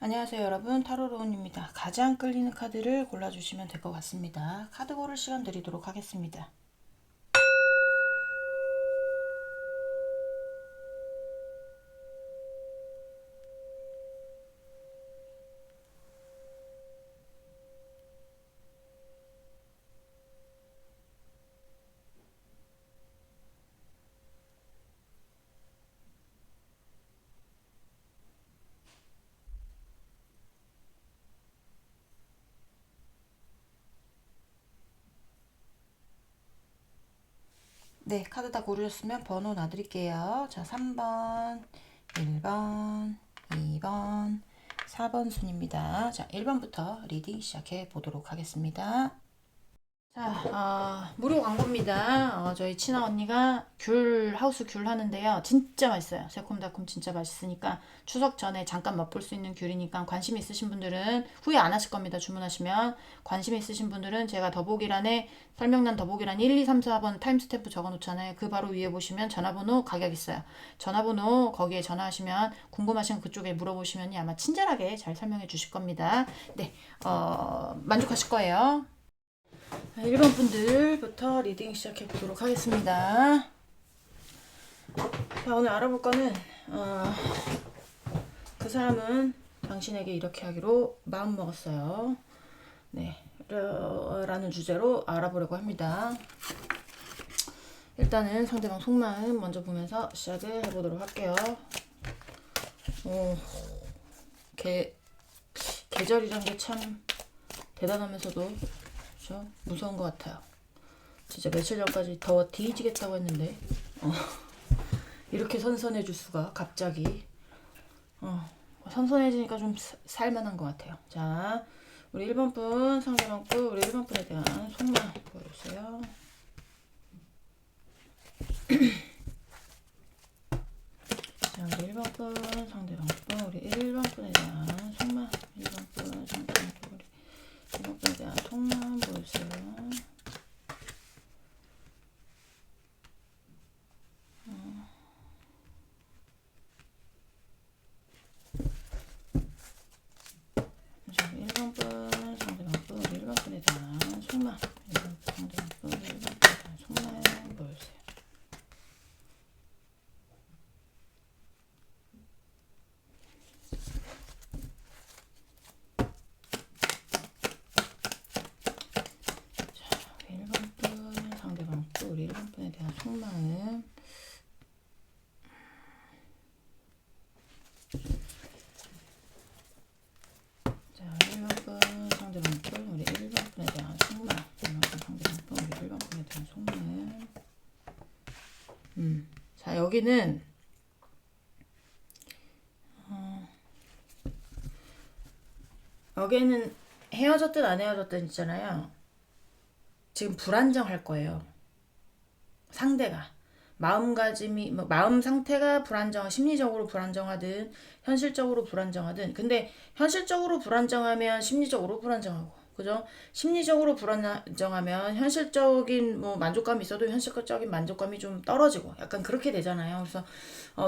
안녕하세요 여러분, 타로로운입니다. 가장 끌리는 카드를 골라주시면 될 것 같습니다. 카드 고를 시간 드리도록 하겠습니다. 네, 카드 다 고르셨으면 번호 놔드릴게요. 자, 3번, 1번, 2번, 4번 순입니다. 자, 1번부터 리딩 시작해 보도록 하겠습니다. 자, 무료 광고입니다. 저희 친아 언니가 하우스 귤 하는데요. 진짜 맛있어요. 새콤달콤 진짜 맛있으니까 추석 전에 잠깐 맛볼 수 있는 귤이니까 관심 있으신 분들은 후회 안 하실 겁니다. 주문하시면. 관심 있으신 분들은 제가 더보기란에 설명란 더보기란 1, 2, 3, 4번 타임스탬프 적어 놓잖아요. 그 바로 위에 보시면 전화번호 가격 있어요. 전화번호 거기에 전화하시면 궁금하신 그쪽에 물어보시면 아마 친절하게 잘 설명해 주실 겁니다. 네, 만족하실 거예요. 1번 분들부터 리딩 시작해 보도록 하겠습니다. 자, 오늘 알아볼 거는 그 사람은 당신에게 이렇게 하기로 마음 먹었어요. 네, 라는 주제로 알아보려고 합니다. 일단은 상대방 속마음 먼저 보면서 시작을 해보도록 할게요. 계절이란 게 참 대단하면서도 그렇죠? 무서운 것 같아요. 진짜 며칠 전까지 더워 뒤지겠다고 했는데 이렇게 선선해질 수가 갑자기 선선해지니까 좀 살만한 것 같아요. 자, 우리 1번 분 상대방 분 우리 1번 분에 대한 속마음 보여주세요. 자, 우리 1번 분 상대방 분 우리 1번 분에 대한 속마음 1번 분 상대방 분 우리 1번 분에 대한 속마음 보여주세요. 자, 1번 분 상대방 분 우리 1번 분에 대한 속마음 1번 분 상대방 분 우리 1번 분에 대한 속마음 보여주세요. 우리 1번 분에 대한 속마음. 자, 1번 분 상대방 분 우리 1번 분에 대한 속마음. 1번 분 상대방 분 우리 1번 분에 대한 속마음. 자, 여기는 헤어졌든 안 헤어졌든 있잖아요. 지금 불안정할 거예요. 상대가. 마음가짐이, 마음 상태가 심리적으로 불안정하든, 현실적으로 불안정하든, 근데 현실적으로 불안정하면 심리적으로 불안정하고, 그죠? 심리적으로 불안정하면 현실적인 만족감이 있어도 현실적인 만족감이 좀 떨어지고, 약간 그렇게 되잖아요. 그래서,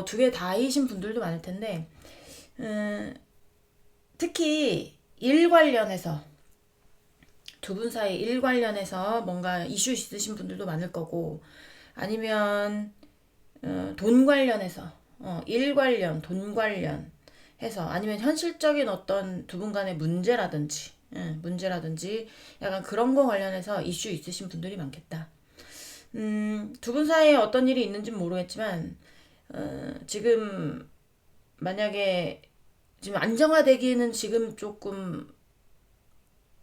두 개 다이신 분들도 많을 텐데, 특히 일 관련해서, 두 분 사이 일 관련해서 뭔가 이슈 있으신 분들도 많을 거고, 아니면 돈 관련해서 일 관련, 돈 관련 해서 아니면 현실적인 어떤 두 분 간의 문제라든지 약간 그런 거 관련해서 이슈 있으신 분들이 많겠다. 두 분 사이에 어떤 일이 있는지는 모르겠지만 지금 만약에 지금 안정화되기는 지금 조금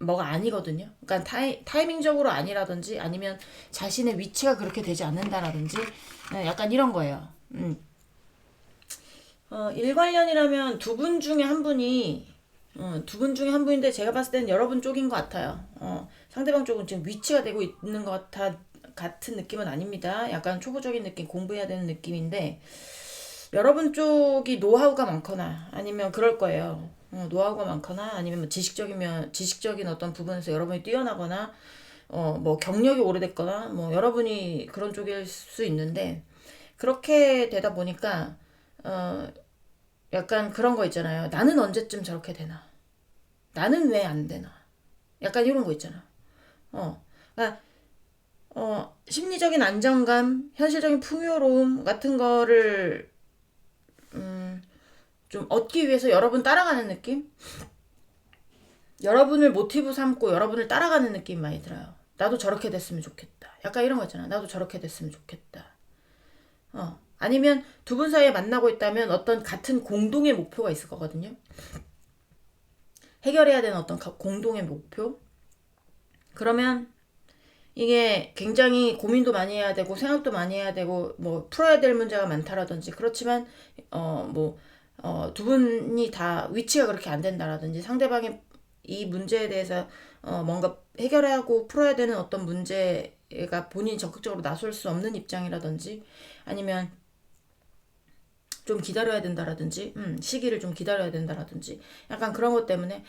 뭐가 아니거든요. 그러니까 타이밍적으로 아니라든지 아니면 자신의 위치가 그렇게 되지 않는다라든지 약간 이런 거예요. 일 관련이라면 두 분 중에 한 분인데 제가 봤을 때는 여러분 쪽인 것 같아요. 상대방 쪽은 지금 위치가 되고 있는 것 같은 느낌은 아닙니다. 약간 초보적인 느낌, 공부해야 되는 느낌인데 여러분 쪽이 노하우가 많거나 아니면 그럴 거예요. 노하우가 많거나 아니면 지식적인 어떤 부분에서 여러분이 뛰어나거나 경력이 오래됐거나 여러분이 그런 쪽일 수 있는데 그렇게 되다 보니까 약간 그런 거 있잖아요. 나는 언제쯤 저렇게 되나? 나는 왜 안 되나? 약간 이런 거 있잖아. 그러니까 심리적인 안정감, 현실적인 풍요로움 같은 거를 좀 얻기 위해서 여러분 따라가는 느낌? 여러분을 모티브 삼고 여러분을 따라가는 느낌 많이 들어요. 나도 저렇게 됐으면 좋겠다. 약간 이런 거 있잖아. 나도 저렇게 됐으면 좋겠다. 아니면 두 분 사이에 만나고 있다면 어떤 같은 공동의 목표가 있을 거거든요. 해결해야 되는 어떤 공동의 목표? 그러면 이게 굉장히 고민도 많이 해야 되고 생각도 많이 해야 되고 뭐 풀어야 될 문제가 많다라든지 그렇지만 두 분이 다 위치가 그렇게 안 된다라든지 상대방이 이 문제에 대해서 뭔가 해결하고 풀어야 되는 어떤 문제가 본인이 적극적으로 나설 수 없는 입장이라든지 아니면 좀 기다려야 된다라든지 시기를 좀 기다려야 된다라든지 약간 그런 것 때문에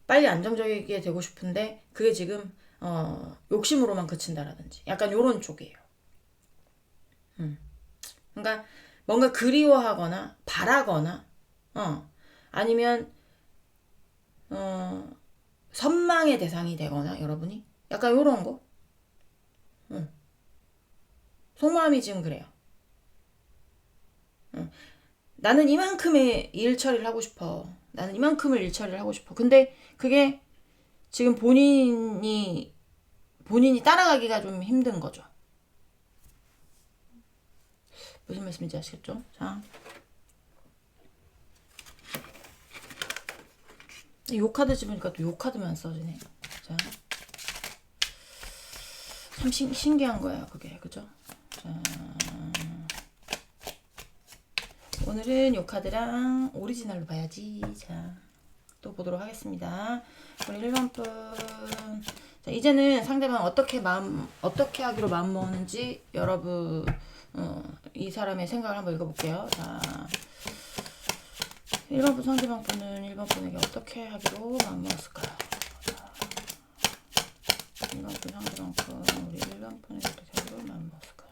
빨리 안정적이게 되고 싶은데 그게 지금 욕심으로만 그친다라든지 약간 요런 쪽이에요. 그러니까 뭔가 그리워하거나 바라거나 아니면 선망의 대상이 되거나 여러분이 약간 요런 거 속마음이 지금 그래요. 나는 이만큼의 일 처리를 하고 싶어. 나는 이만큼을 일 처리를 하고 싶어. 근데 그게 지금 본인이 따라가기가 좀 힘든 거죠. 무슨 말씀인지 아시겠죠? 자, 요 카드 집으니까 또 요 카드만 써지네. 자, 참 신기한 거예요, 그게. 그죠? 자, 오늘은 요 카드랑 오리지널로 봐야지. 자, 또 보도록 하겠습니다. 우리 1번 분. 자, 이제는 상대방 어떻게 하기로 마음 먹었는지 여러분, 이 사람의 생각을 한번 읽어볼게요. 자, 1번 분 상대방 분은 1번 분에게 어떻게 하기로 마음 먹었을까요? 1번 분 상대방 분, 우리 1번 분에게 어떻게 하기로 마음 먹었을까요?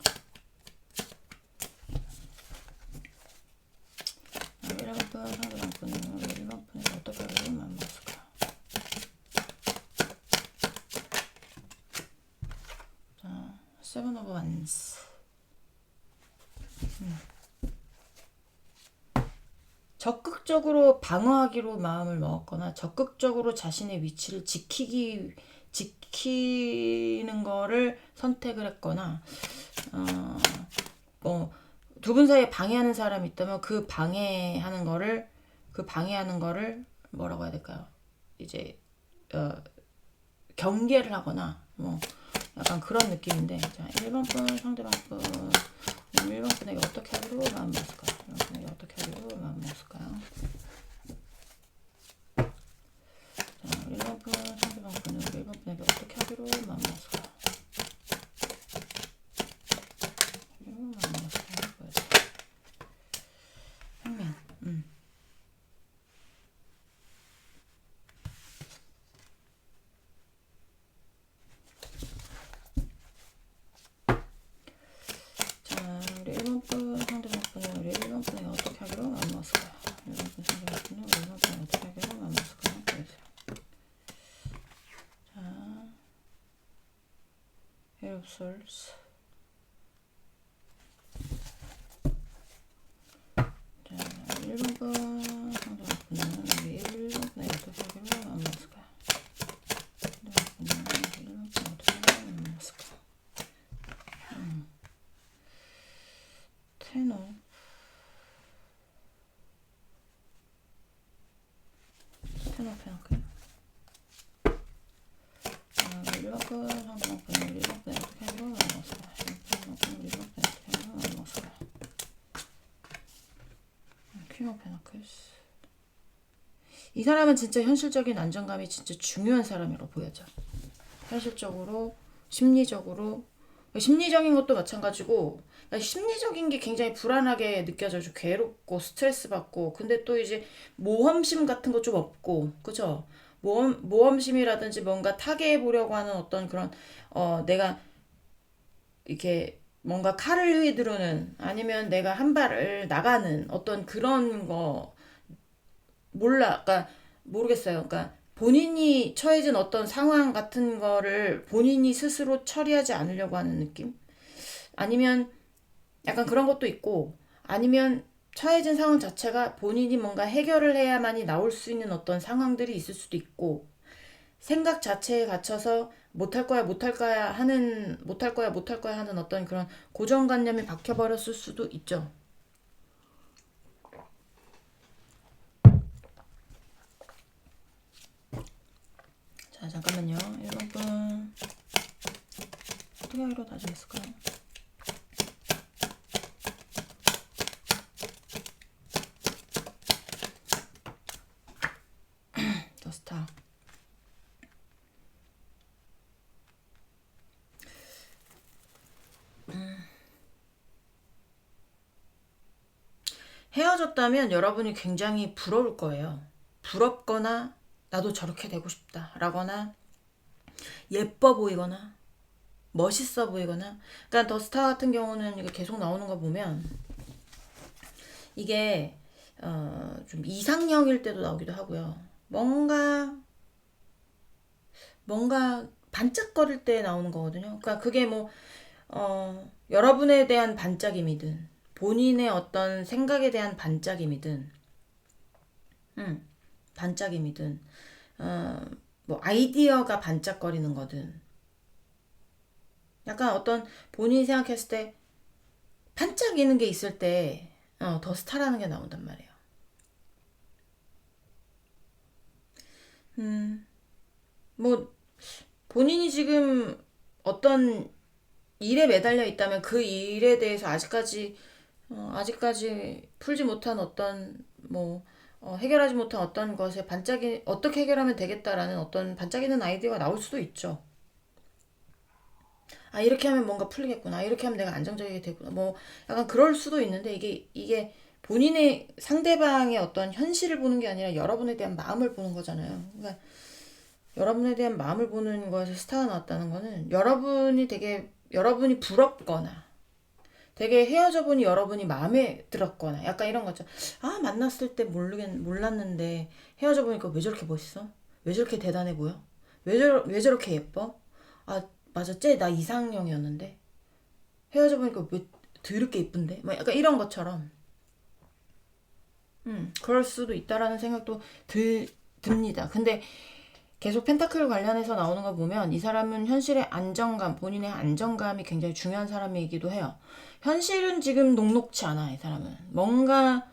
1번 분 상대방 분은 우리 1번 분에게 어떻게 하기로 마음 먹었을까요? 자, 세븐 오브 원스. 적극적으로 방어하기로 마음을 먹었거나 적극적으로 자신의 위치를 지키는 거를 선택을 했거나 두 분 사이에 방해하는 사람이 있다면 그 방해하는 거를 뭐라고 해야 될까요? 이제 경계를 하거나 뭐 약간 그런 느낌인데 자 1번 분 상대방 분 1번 분에게 어떻게 하기로 마음 먹었을까요? 1번 분에게 어떻게 하기로 마음 먹었을까요? 자 1번 분 상대방 분은 1번 분에게 어떻게 하기로 마음 먹었을까요? 마음 먹었을까요? 평면 자 우리 1번 분 상대방 분은 우리 1번 분에게 어떻게 하기로 마음 먹었을까요? 1번 분 상대방 분은 우리 1번 분에게 어떻게 하기로 마음 먹었을까요? 자 Eight of Swords. 자 1번 분 상대방 분은 우리 1번 분에게 어떻게 하기로 마음 먹었을까요? 1번 분은 우리 1번 분에게 어떻게 하기로 마음 먹었을까요? 테너 페나클 1번 분 상대방 분은 우리 1번 분에게 어떻게 하기로 마음 먹었을까요? 1번 분은 우리 1번 분에게 어떻게 하기로 마음 먹었을까요? 퀸 오브 페나클스. 이 사람은 진짜 현실적인 안정감이 진짜 중요한 사람이라고 보여져. 현실적으로, 심리적인 것도 마찬가지고, 그러니까 심리적인 게 굉장히 불안하게 느껴져서 괴롭고 스트레스 받고, 근데 또 이제 모험심 같은 거 좀 없고, 그죠? 모험심이라든지 뭔가 타개해 보려고 하는 어떤 그런, 내가 이렇게 뭔가 칼을 휘두르는 아니면 내가 한 발을 나가는 어떤 그런 거 몰라. 그러니까 모르겠어요. 그러니까 본인이 처해진 어떤 상황 같은 거를 본인이 스스로 처리하지 않으려고 하는 느낌? 아니면 약간 그런 것도 있고 아니면 처해진 상황 자체가 본인이 뭔가 해결을 해야만이 나올 수 있는 어떤 상황들이 있을 수도 있고 생각 자체에 갇혀서 못할 거야 못할 거야 하는 못할 거야 못할 거야 하는 어떤 그런 고정관념이 박혀버렸을 수도 있죠. 자 잠깐만요. 1번 분 어떻게 하기로 다짐했을까요? 더 스타. 헤어졌다면 여러분이 굉장히 부러울 거예요. 부럽거나 나도 저렇게 되고 싶다 라거나 예뻐 보이거나 멋있어 보이거나 그러니까 더 스타 같은 경우는 이게 계속 나오는 거 보면 이게 좀 이상형일 때도 나오기도 하고요. 뭔가 반짝거릴 때 나오는 거거든요. 그러니까 그게 뭐 여러분에 대한 반짝임이든 본인의 어떤 생각에 대한 반짝임이든 반짝임이든 어, 뭐 아이디어가 반짝거리는 거든 약간 어떤 본인이 생각했을 때 반짝이는 게 있을 때 더 스타라는 게 나온단 말이에요. 뭐 본인이 지금 어떤 일에 매달려 있다면 그 일에 대해서 아직까지 풀지 못한 어떤 뭐 해결하지 못한 어떤 것에 반짝이 어떻게 해결하면 되겠다라는 어떤 반짝이는 아이디어가 나올 수도 있죠. 아 이렇게 하면 뭔가 풀리겠구나. 이렇게 하면 내가 안정적이게 되구나. 뭐 약간 그럴 수도 있는데 이게 본인의 상대방의 어떤 현실을 보는 게 아니라 여러분에 대한 마음을 보는 거잖아요. 그러니까 여러분에 대한 마음을 보는 거에서 스타가 나왔다는 거는 여러분이 부럽거나 되게 헤어져 보니 여러분이 마음에 들었거나 약간 이런 거죠. 아 만났을 때 몰랐는데 헤어져 보니까 왜 저렇게 멋있어? 왜 저렇게 대단해 보여? 왜 저렇게 예뻐? 아 맞아 쟤 나 이상형이었는데 헤어져 보니까 왜 더럽게 이쁜데? 뭐 약간 이런 것처럼 그럴 수도 있다라는 생각도 듭니다. 근데 계속 펜타클 관련해서 나오는 거 보면 이 사람은 현실의 안정감, 본인의 안정감이 굉장히 중요한 사람이기도 해요. 현실은 지금 녹록치 않아, 이 사람은. 뭔가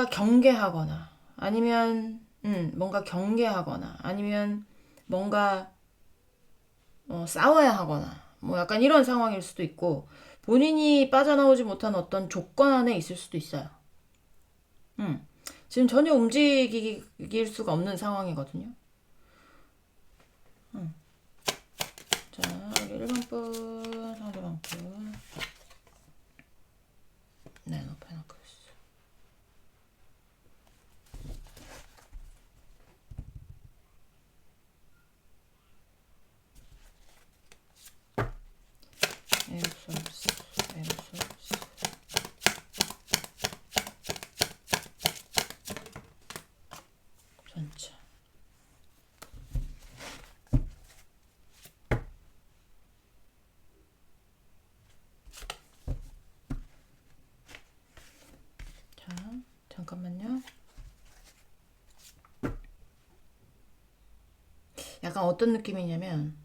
경계하거나, 뭔가 경계하거나, 아니면 뭔가, 싸워야 하거나, 뭐 약간 이런 상황일 수도 있고, 본인이 빠져나오지 못한 어떤 조건 안에 있을 수도 있어요. 지금 전혀 움직일 수가 없는 상황이거든요. 자, 우리 1번 분, 상대방 분. 네, 높여놓고 있어. 에어소스, 에어소스. 전체. 자, 잠깐만요. 약간 어떤 느낌이냐면,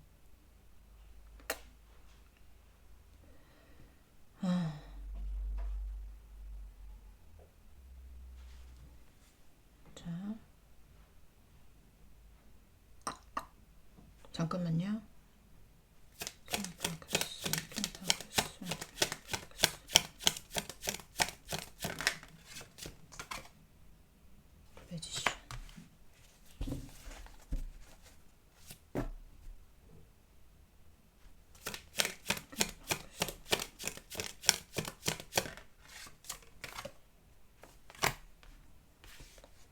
자, 잠깐만요. 매지션.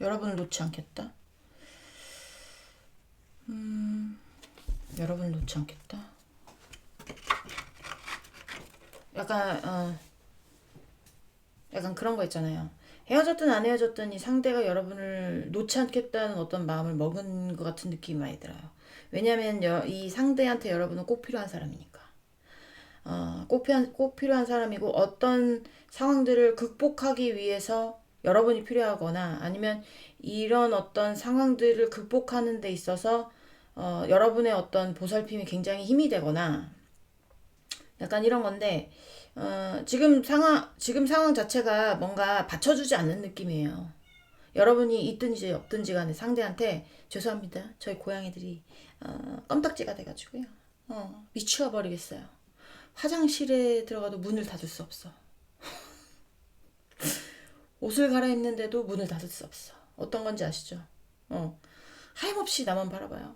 여러분을 놓지 않겠다. 여러분을 놓지 않겠다. 약간 약간 그런 거 있잖아요. 헤어졌든 안 헤어졌든 이 상대가 여러분을 놓지 않겠다는 어떤 마음을 먹은 것 같은 느낌이 많이 들어요. 왜냐면 이 상대한테 여러분은 꼭 필요한 사람이니까. 꼭 필요한 사람이고 어떤 상황들을 극복하기 위해서 여러분이 필요하거나 아니면 이런 어떤 상황들을 극복하는 데 있어서 여러분의 어떤 보살핌이 굉장히 힘이 되거나 약간 이런 건데 지금 상황 자체가 뭔가 받쳐주지 않는 느낌이에요. 여러분이 있든지 없든지 간에 상대한테 죄송합니다. 저희 고양이들이 껌딱지가 돼가지고요. 미치어 버리겠어요. 화장실에 들어가도 문을 닫을 수 없어. 옷을 갈아입는데도 문을 닫을 수 없어. 어떤 건지 아시죠? 하염없이 나만 바라봐요.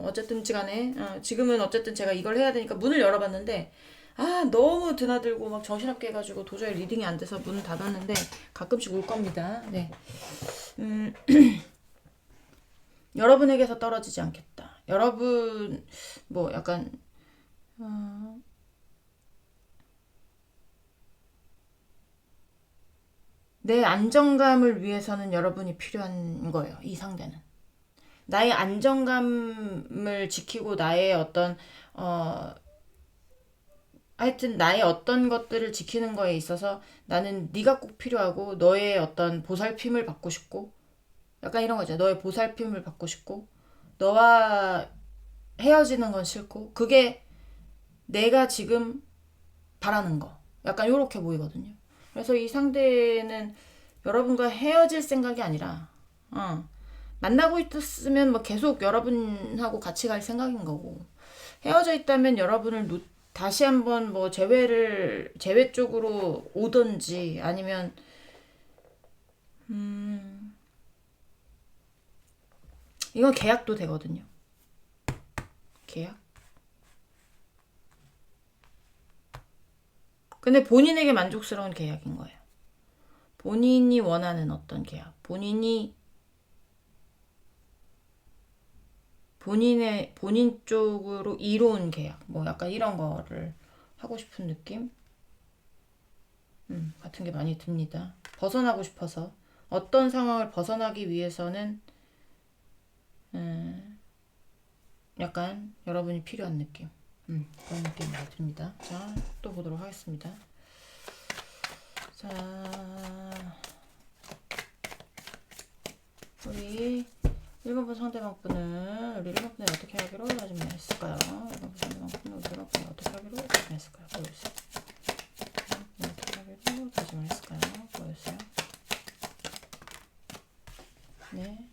어쨌든 간에 지금은 어쨌든 제가 이걸 해야 되니까 문을 열어봤는데 너무 드나들고 막 정신없게 해가지고 도저히 리딩이 안 돼서 문을 닫았는데 가끔씩 울 겁니다. 네. 여러분에게서 떨어지지 않겠다. 여러분 뭐 약간 내 안정감을 위해서는 여러분이 필요한 거예요. 이 상대는. 나의 안정감을 지키고 나의 어떤 하여튼 나의 어떤 것들을 지키는 거에 있어서 나는 네가 꼭 필요하고 너의 어떤 보살핌을 받고 싶고 약간 이런 거죠. 너의 보살핌을 받고 싶고 너와 헤어지는 건 싫고 그게 내가 지금 바라는 거. 약간 요렇게 보이거든요. 그래서 이 상대는 여러분과 헤어질 생각이 아니라 만나고 있었으면 뭐 계속 여러분하고 같이 갈 생각인 거고 헤어져 있다면 여러분을 다시 한번 뭐 재회 쪽으로 오든지 아니면 이건 계약도 되거든요. 계약. 근데 본인에게 만족스러운 계약인 거예요. 본인이 원하는 어떤 계약. 본인 쪽으로 이로운 계약. 뭐 약간 이런 거를 하고 싶은 느낌? 같은 게 많이 듭니다. 벗어나고 싶어서. 어떤 상황을 벗어나기 위해서는 약간 여러분이 필요한 느낌. 그런 느낌이 많이 듭니다. 자, 또 보도록 하겠습니다. 자, 우리 1번분 상대방분은 우리 1번분이 어떻게 하기로 다짐했을까요? 1번분 상대방분은 우리 1번분이 어떻게 하기로 다짐했을까요? 보여주세요. 어떻게 하기로 다짐을 했을까요? 보여주세요. 네.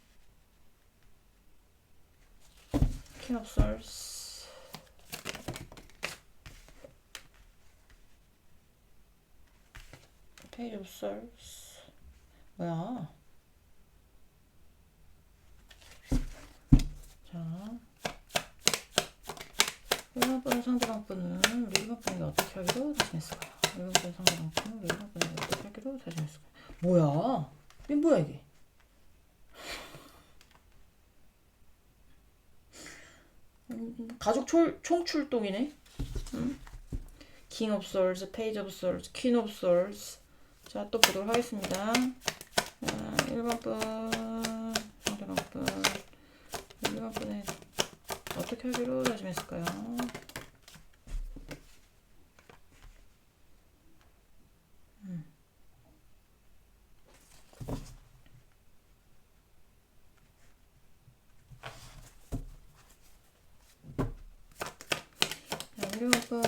킹 오브 솔스, 페이지 오브 솔스. 뭐야? 자, 1번분 상대방분은 우리 1번분이 어떻게 하기로 다짐했을까요? 1번분 상대방분은 우리 1번분이 어떻게 하기로 다짐했을까요? 뭐야? 이게 뭐야 이게? 가족 총출동이네. 킹 오브 솔스, 페이지 오브 솔스, 퀸 오브 솔스. 자, 또 보도록 하겠습니다. 1번분 상대방분 1번분에 어떻게 하기로 다짐했을까요? 자, 1번분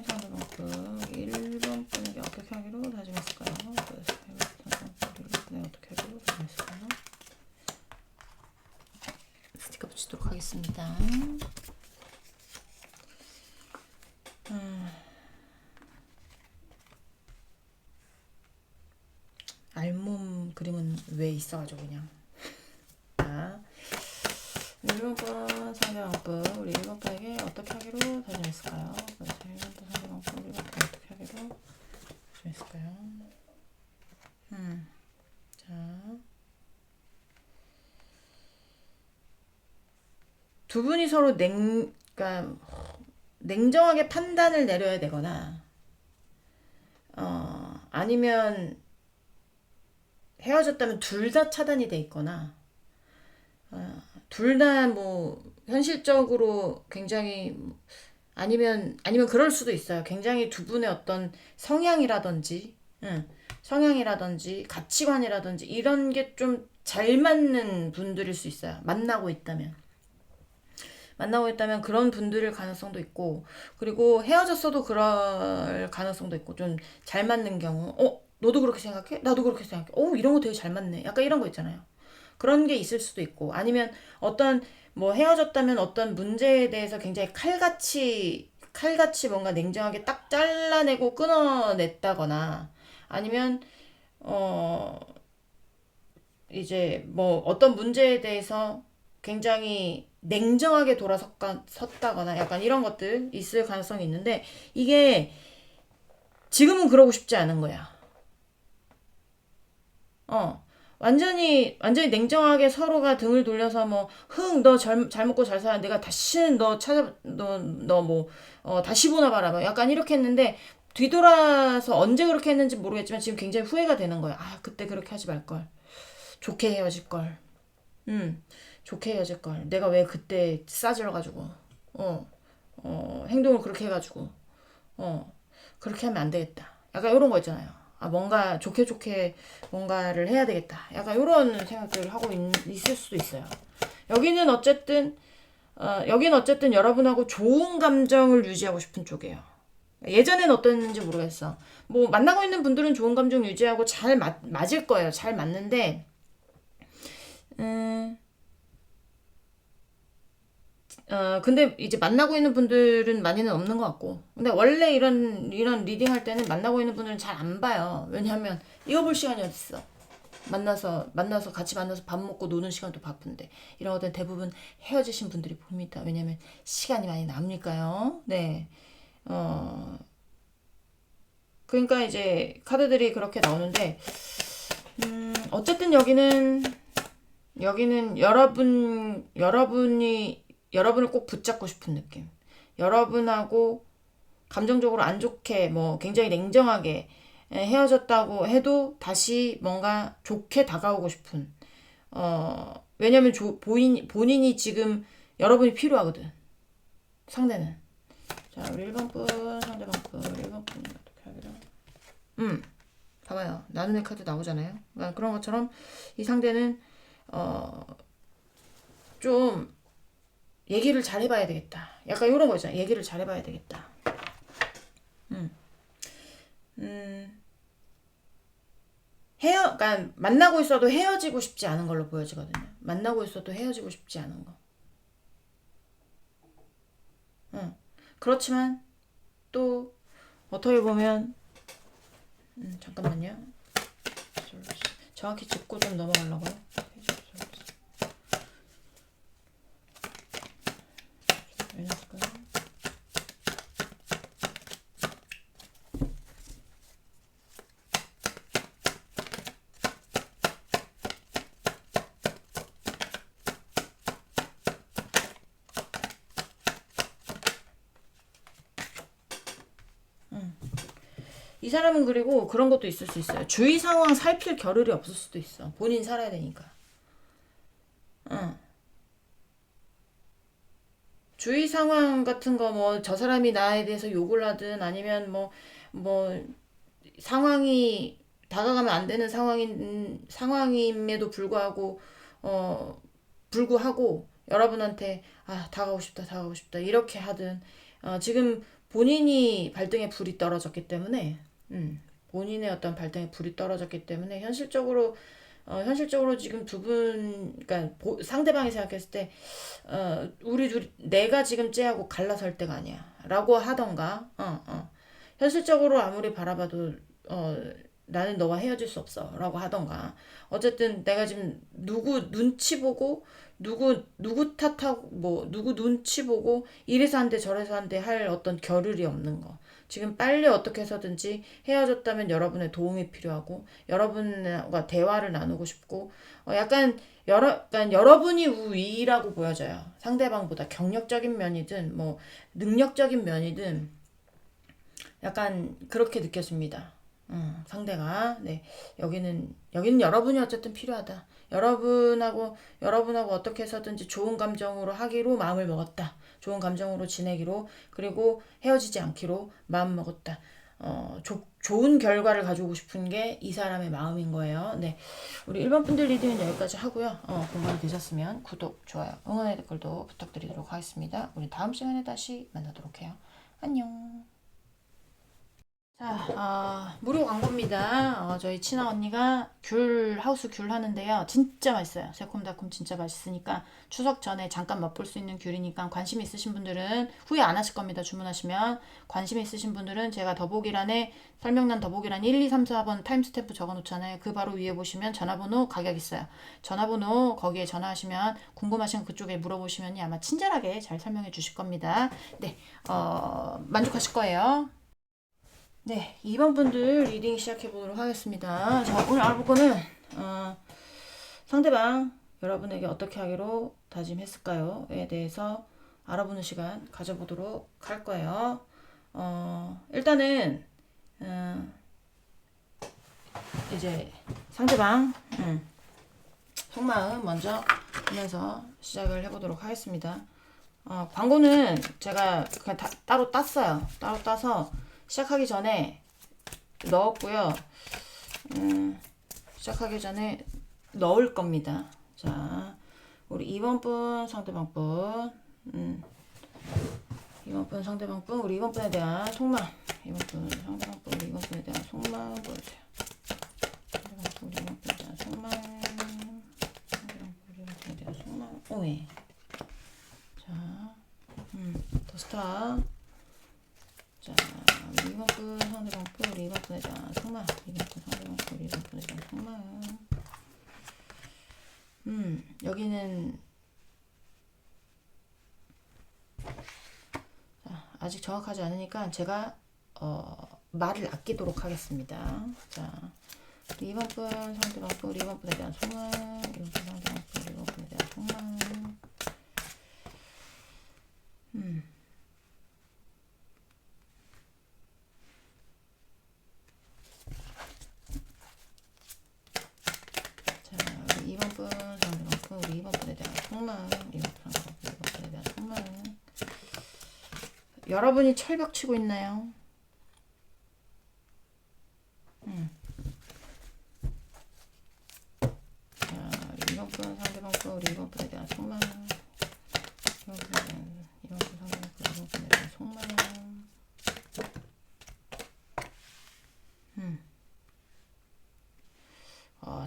상대방분 1번분에게 어떻게 하기로 다짐했을까요? 1번분에 어떻게 하기로 다짐했을까요? 스티커 붙이도록 하겠습니다. 알몸 그림은 왜 있어가지고 그냥. 자, 1번분 상대방분 우리 1번분에게 어떻게 하기로 다짐했을까요? 1번분 상대방분 우리 1번분에게 어떻게 하기로 다짐했을까요? 자, 두 분이 서로 그러니까 냉정하게 판단을 내려야 되거나 아니면 헤어졌다면 둘 다 차단이 돼 있거나, 둘 다 뭐 현실적으로 굉장히, 아니면 그럴 수도 있어요. 굉장히 두 분의 어떤 성향이라든지, 성향이라든지 가치관이라든지 이런 게 좀 잘 맞는 분들일 수 있어요. 만나고 있다면 그런 분들일 가능성도 있고, 그리고 헤어졌어도 그럴 가능성도 있고, 좀 잘 맞는 경우, 너도 그렇게 생각해? 나도 그렇게 생각해. 이런 거 되게 잘 맞네. 약간 이런 거 있잖아요. 그런 게 있을 수도 있고, 아니면 어떤, 뭐 헤어졌다면 어떤 문제에 대해서 굉장히 칼같이 뭔가 냉정하게 딱 잘라내고 끊어냈다거나, 아니면, 어, 이제 뭐 어떤 문제에 대해서 굉장히 냉정하게 돌아섰다거나 약간 이런 것들 있을 가능성이 있는데, 이게 지금은 그러고 싶지 않은 거야. 어. 완전히 냉정하게 서로가 등을 돌려서 뭐, 너 잘 먹고 잘 살아. 내가 다시는 너 뭐, 다시 보나 봐라. 뭐 약간 이렇게 했는데, 뒤돌아서 언제 그렇게 했는지 모르겠지만 지금 굉장히 후회가 되는 거야. 그때 그렇게 하지 말걸. 좋게 헤어질 걸. 음, 좋게 헤어질 걸. 내가 왜 그때 싸질러가지고, 어, 행동을 그렇게 해가지고, 어, 그렇게 하면 안 되겠다. 약간 이런 거 있잖아요. 뭔가 좋게 뭔가를 해야 되겠다. 약간 이런 생각들을 하고 있을 수도 있어요. 여기는 어쨌든, 여기는 어쨌든 여러분하고 좋은 감정을 유지하고 싶은 쪽이에요. 예전엔 어땠는지 모르겠어. 뭐, 만나고 있는 분들은 좋은 감정 유지하고 잘 맞을 거예요. 잘 맞는데, 음, 근데 이제 만나고 있는 분들은 많이는 없는 것 같고. 근데 원래 이런 리딩 할 때는 만나고 있는 분들은 잘 안 봐요. 왜냐하면 이거 볼 시간이 어딨어. 같이 만나서 밥 먹고 노는 시간도 바쁜데. 이런 것들은 대부분 헤어지신 분들이 봅니다. 왜냐면 시간이 많이 남으니까요. 네. 어, 그러니까 이제 카드들이 그렇게 나오는데, 어쨌든 여기는 여러분을 꼭 붙잡고 싶은 느낌. 여러분하고 감정적으로 안 좋게, 뭐, 굉장히 냉정하게 헤어졌다고 해도 다시 뭔가 좋게 다가오고 싶은, 왜냐면 본인이 지금 여러분이 필요하거든. 상대는. 자, 우리 1번 분, 상대방 분, 1번 분, 어떻게 하기로. 봐봐요. 나눔의 카드 나오잖아요. 그러니까 그런 것처럼 이 상대는, 어, 좀 얘기를 잘 해봐야 되겠다. 약간 이런 거 있잖아. 얘기를 잘 해봐야 되겠다. 그러니까 만나고 있어도 헤어지고 싶지 않은 걸로 보여지거든요. 만나고 있어도 헤어지고 싶지 않은 거. 그렇지만 또 어떻게 보면, 잠깐만요. 정확히 짚고 좀 넘어가려고요. 왜 났을까요? 이 사람은 그리고 그런 것도 있을 수 있어요. 주위 상황 살필 겨를이 없을 수도 있어. 본인 살아야 되니까. 주위 상황 같은 거 뭐 저 사람이 나에 대해서 욕을 하든 아니면 뭐 상황이 다가가면 안 되는 상황임에도 불구하고 여러분한테 다가오고 싶다 이렇게 하든, 지금 본인이 발등에 불이 떨어졌기 때문에, 본인의 어떤 발등에 불이 떨어졌기 때문에 현실적으로 지금 두 분, 그러니까 상대방이 생각했을 때, 우리 내가 지금 쟤하고 갈라설 때가 아니야 라고 하던가, 현실적으로 아무리 바라봐도, 나는 너와 헤어질 수 없어 라고 하던가, 어쨌든 내가 지금 누구 눈치 보고 누구 탓하고 뭐 누구 눈치 보고 이래서 안 돼 저래서 안 돼 할 어떤 겨를이 없는 거. 지금 빨리 어떻게 해서든지 헤어졌다면 여러분의 도움이 필요하고 여러분과 대화를 나누고 싶고, 약간 여러분이 우위라고 보여져요. 상대방보다 경력적인 면이든 뭐 능력적인 면이든 약간 그렇게 느껴집니다. 상대가. 네. 여기는 여러분이 어쨌든 필요하다. 여러분하고 어떻게 해서든지 좋은 감정으로 하기로 마음을 먹었다. 좋은 감정으로 지내기로, 그리고 헤어지지 않기로 마음 먹었다. 좋은 결과를 가져오고 싶은 게 이 사람의 마음인 거예요. 네. 우리 1번 분들 리딩은 여기까지 하고요. 공감이 되셨으면 구독, 좋아요, 응원의 댓글도 부탁드리도록 하겠습니다. 우리 다음 시간에 다시 만나도록 해요. 안녕. 자, 무료 광고입니다. 저희 친한 언니가 하우스 귤 하는데요. 진짜 맛있어요. 새콤달콤 진짜 맛있으니까 추석 전에 잠깐 맛볼 수 있는 귤이니까 관심 있으신 분들은 후회 안 하실 겁니다. 주문하시면. 관심 있으신 분들은 제가 더보기란에 설명란 더보기란 1, 2, 3, 4번 타임스탬프 적어 놓잖아요. 그 바로 위에 보시면 전화번호 가격 있어요. 전화번호 거기에 전화하시면 궁금하신 그쪽에 물어보시면 아마 친절하게 잘 설명해 주실 겁니다. 네, 만족하실 거예요. 네, 2번 분들 리딩 시작해 보도록 하겠습니다. 자, 오늘 알아볼 거는 상대방 여러분에게 어떻게 하기로 다짐했을까요?에 대해서 알아보는 시간 가져보도록 할 거예요. 일단은 이제 상대방 속마음 먼저 보면서 시작을 해보도록 하겠습니다. 광고는 제가 그냥 따로 땄어요. 따로 따서 시작하기 전에 넣었고요. 시작하기 전에 넣을 겁니다. 자, 우리 2번 분, 상대방 분, 2번 분, 상대방 분, 우리 2번 분에 대한 속마음, 2번 분, 상대방 분, 우리 2번 분에 대한 속마음 보여주세요. 상대방 분, 우리 2번 분에 대한 속마음, 상대방 분, 우리 2번 분에 대한 속마음, 오해. 자, 더 스타. 자, 우리 2번 분, 상대방 분, 우리 2번 분에 대한 속마음, 2번 분, 상대방 분, 우리 2번 분에 대한 속마음. 여기는 아직 정확하지 않으니까 제가 말을 아끼도록 하겠습니다. 자, 우리 2번 분, 상대방 분, 우리 2번 분에 대한 속마음, 2번 분, 상대방 분, 우리 2번 분에 대한 속마음. 자, 우리 2번 분, 상대방 분, 우리 2번 분에 대한 속마음, 2번 분, 상대방 분, 2번 분에 대한 속마음. 여러분이 철벽 치고 있나요? 자, 우리 2번 분, 상대방 분, 우리 2번 분에 대한 속마음. 2번 분, 상대방 분, 2번 분에 대한 속마음.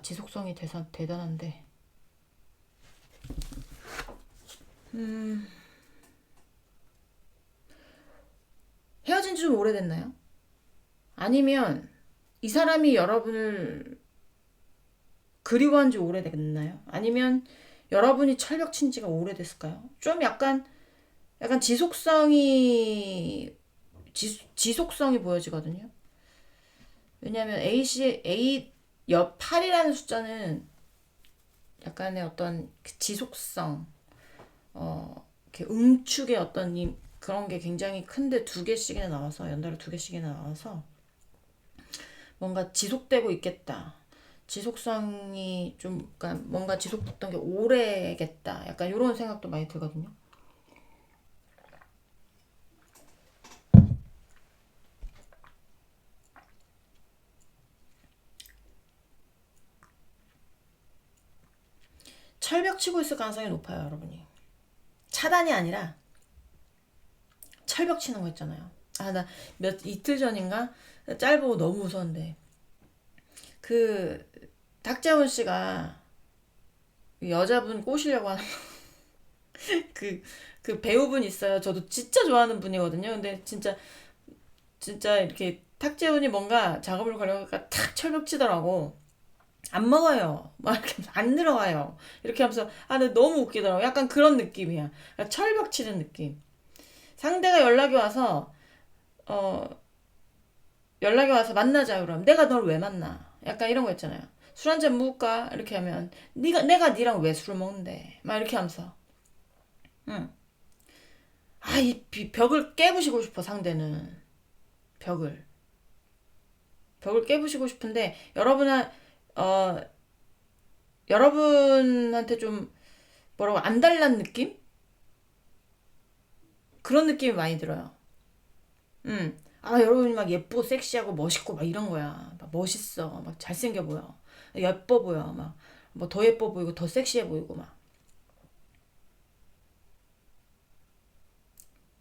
지속성이 대단한데. 헤어진 지 좀 오래됐나요? 아니면 이 사람이 여러분을 그리워한 지 오래됐나요? 아니면 여러분이 철벽 친 지가 오래됐을까요? 좀 약간 지속성이 보여지거든요. 왜냐하면 A 8이라는 숫자는 약간의 어떤 지속성, 이렇게 응축의 어떤 그런 게 굉장히 큰데 두 개씩이나 나와서, 연달아 두 개씩이나 나와서 뭔가 지속되고 있겠다. 지속성이 좀, 그러니까 뭔가 지속됐던 게 오래겠다. 약간 이런 생각도 많이 들거든요. 철벽 치고 있을 가능성이 높아요, 여러분이. 차단이 아니라 철벽 치는 거 있잖아요. 나 이틀 전인가 짤 보고 너무 무서운데, 그 탁재훈 씨가 여자분 꼬시려고 하는 그 배우분 있어요. 저도 진짜 좋아하는 분이거든요. 근데 진짜 이렇게 탁재훈이 뭔가 작업을 걸려니까 탁 철벽 치더라고. 안 먹어요. 막 이렇게 안 들어가요. 이렇게 하면서 근데 너무 웃기더라고. 약간 그런 느낌이야. 그러니까 철벽 치는 느낌. 상대가 연락이 와서 만나자 그럼 내가 널 왜 만나? 약간 이런 거 있잖아요. 술 한잔 먹을까? 이렇게 하면 내가 니랑 왜 술을 먹는데? 막 이렇게 하면서 응. 이 벽을 깨부시고 싶어. 상대는 벽을 벽을 깨부시고 싶은데 어, 여러분한테 좀 뭐라고 안달난 느낌? 그런 느낌이 많이 들어요. 여러분이 막 예쁘고 섹시하고 멋있고 막 이런 거야. 막 멋있어. 막 잘생겨 보여. 예뻐 보여. 막 뭐 더 예뻐 보이고 더 섹시해 보이고 막.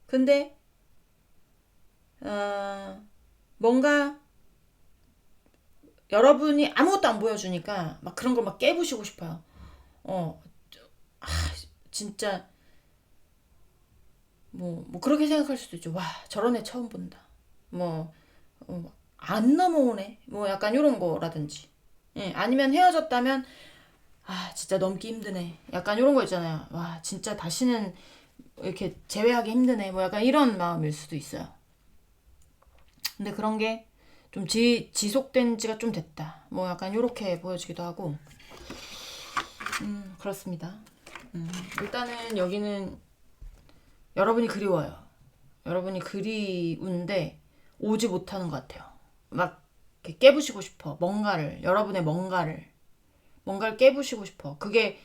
근데 어, 뭔가 여러분이 아무것도 안 보여주니까 막 그런 걸 막 깨부시고 싶어요. 어, 진짜 뭐 그렇게 생각할 수도 있죠. 와, 저런 애 처음 본다. 뭐, 안 넘어오네. 뭐 약간 이런 거라든지. 예, 아니면 헤어졌다면 진짜 넘기 힘드네. 약간 이런 거 있잖아요. 와, 진짜 다시는 이렇게 재회하기 힘드네. 뭐 약간 이런 마음일 수도 있어요. 근데 그런 게 좀 지속된 지가 좀 됐다. 뭐 약간 이렇게 보여지기도 하고. 그렇습니다. 일단은 여기는 여러분이 그리워요. 여러분이 그리운데 오지 못하는 것 같아요. 막 이렇게 깨부시고 싶어. 뭔가를 깨부시고 싶어. 그게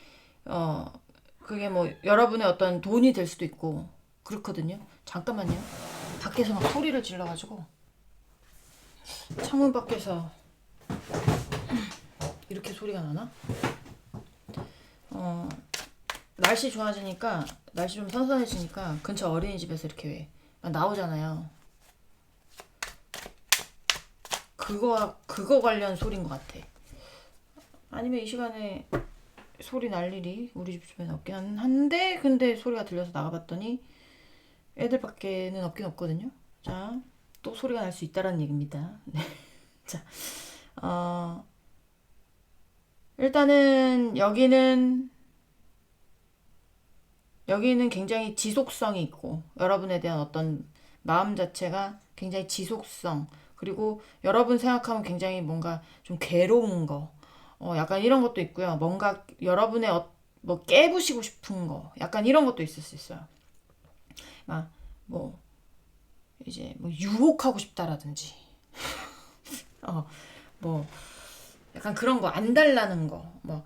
뭐 여러분의 어떤 돈이 될 수도 있고 그렇거든요. 잠깐만요. 밖에서 막 소리를 질러가지고 창문 밖에서 이렇게 소리가 나나? 어, 날씨 좀 선선해지니까 근처 어린이집에서 이렇게 왜 나오잖아요. 그거 관련 소리인 것 같아. 아니면 이 시간에 소리 날 일이 우리 집 주변에 없긴 한데 근데 소리가 들려서 나가봤더니 애들밖에는 없긴 없거든요. 자, 또 소리가 날 수 있다라는 얘기입니다. 네. 자, 어, 일단은 여기는 굉장히 지속성이 있고 여러분에 대한 어떤 마음 자체가 굉장히 지속성 그리고 여러분 생각하면 굉장히 뭔가 좀 괴로운 거 약간 이런 것도 있고요. 뭔가 여러분의 뭐 깨부시고 싶은 거 약간 이런 것도 있을 수 있어요. 막 뭐 이제 뭐 유혹하고 싶다라든지 뭐 약간 그런 거 안달나는 거 뭐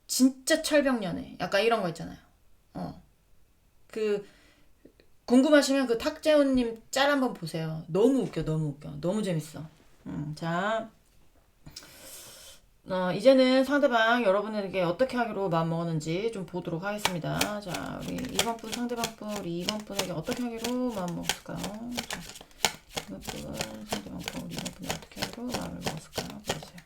진짜 철벽연애 약간 이런 거 있잖아요. 그 궁금하시면 그 탁재훈님 짤 한번 보세요. 너무 웃겨, 너무 웃겨, 너무 재밌어. 자, 이제는 상대방 여러분에게 어떻게 하기로 마음 먹었는지 좀 보도록 하겠습니다. 자, 우리 2번 분 상대방 분 우리 2번 분에게 어떻게 하기로 마음 먹었을까요? 자, 2번 분 상대방 분 우리 2번 분이 어떻게 하기로 마음을 먹었을까요? 보세요.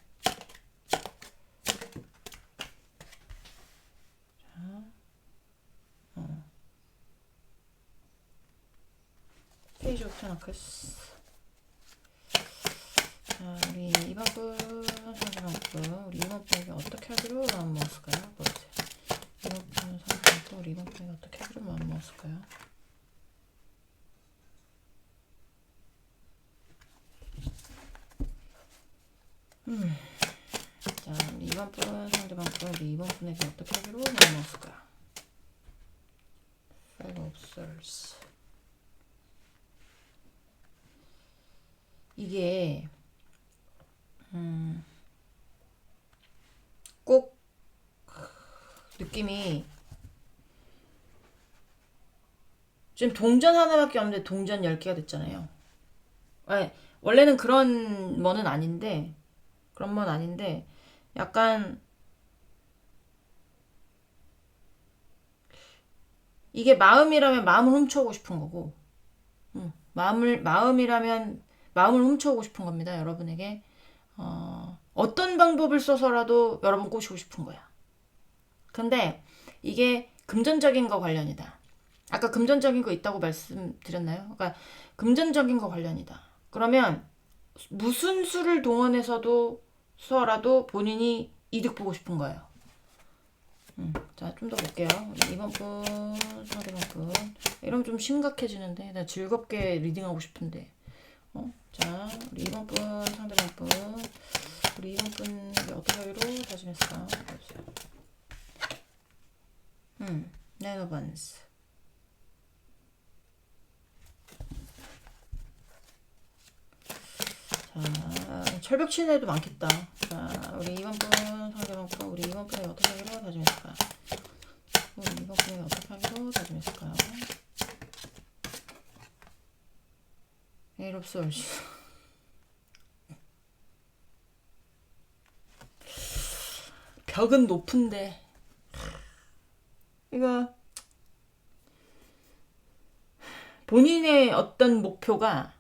페이지 오픈 아크스. 자, 우리 2번 분 상대방 분 우리 2번 분에게 어떻게 하기로 마음 먹었을까요? 보세요. 2번 분 상대방 분 우리 2번 분에게 어떻게 하기로 마음 먹었을까요? 자, 우리 2번 분 상대방 분 우리 2번 분에게 어떻게 하기로 마음 먹었을까요? Five of Swords. 이게 꼭 느낌이 지금 동전 하나밖에 없는데 동전 10개가 됐잖아요. 아니, 원래는 그런 건 아닌데 약간 이게 마음이라면 마음을 훔쳐오고 싶은 거고 마음이라면 마음을 훔쳐오고 싶은 겁니다. 여러분에게 어떤 방법을 써서라도 여러분 꼬시고 싶은 거야. 근데 이게 금전적인 거 관련이다. 아까 금전적인 거 있다고 말씀드렸나요? 그러니까 금전적인 거 관련이다. 그러면 무슨 수를 동원해서라도 본인이 이득 보고 싶은 거예요. 자, 좀 더 볼게요. 2번 분, 상대방 분. 이러면 좀 심각해지는데. 나 즐겁게 리딩하고 싶은데. 자, 우리 2번 분, 상대방 분. 우리 2번 분 어떻게 하기로 다짐했을까? 보세요. 네노반스. 자, 철벽 치는 애도 많겠다. 자, 우리 2번분 상대방 분, 우리 2번분이 어떻게 하기로 다짐했을까요? 우리 2번분이 어떻게 하기로 다짐했을까요? 에이럽스 얼씨. 벽은 높은데 이거 본인의 어떤 목표가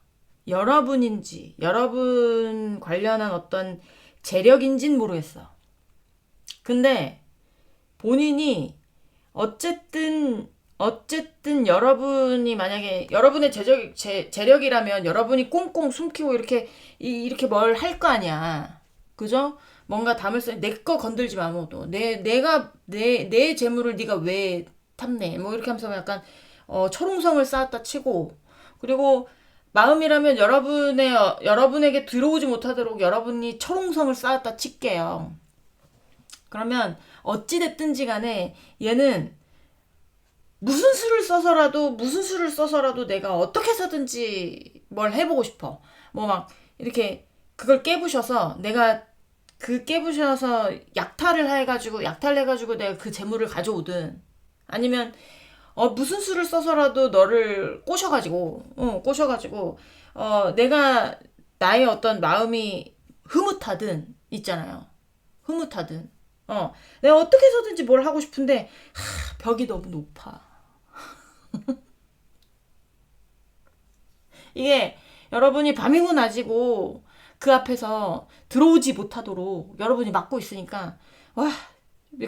여러분인지 여러분 관련한 어떤 재력인진 모르겠어. 근데 본인이 어쨌든 여러분이 만약에 여러분의 재력이라면 여러분이 꽁꽁 숨기고 이렇게 뭘 할 거 아니야. 그죠? 뭔가 담을 수, 내 거 건들지 마, 아무도. 내 재물을 네가 왜 탐내? 뭐 이렇게 하면서 약간, 철옹성을 쌓았다 치고, 그리고 마음이라면 여러분에게 들어오지 못하도록 여러분이 철옹성을 쌓았다 칠게요. 그러면, 어찌됐든지 간에 얘는 무슨 수를 써서라도 내가 어떻게 해서든지 뭘 해보고 싶어. 뭐 막, 이렇게, 그걸 깨부셔서 내가 깨부셔서 약탈을 해가지고 내가 그 재물을 가져오든 아니면 무슨 수를 써서라도 너를 꼬셔가지고 내가 나의 어떤 마음이 흐뭇하든 있잖아요. 흐뭇하든 내가 어떻게 해서든지 뭘 하고 싶은데 벽이 너무 높아. 이게 여러분이 밤이고 낮이고 그 앞에서 들어오지 못하도록 여러분이 막고 있으니까 와,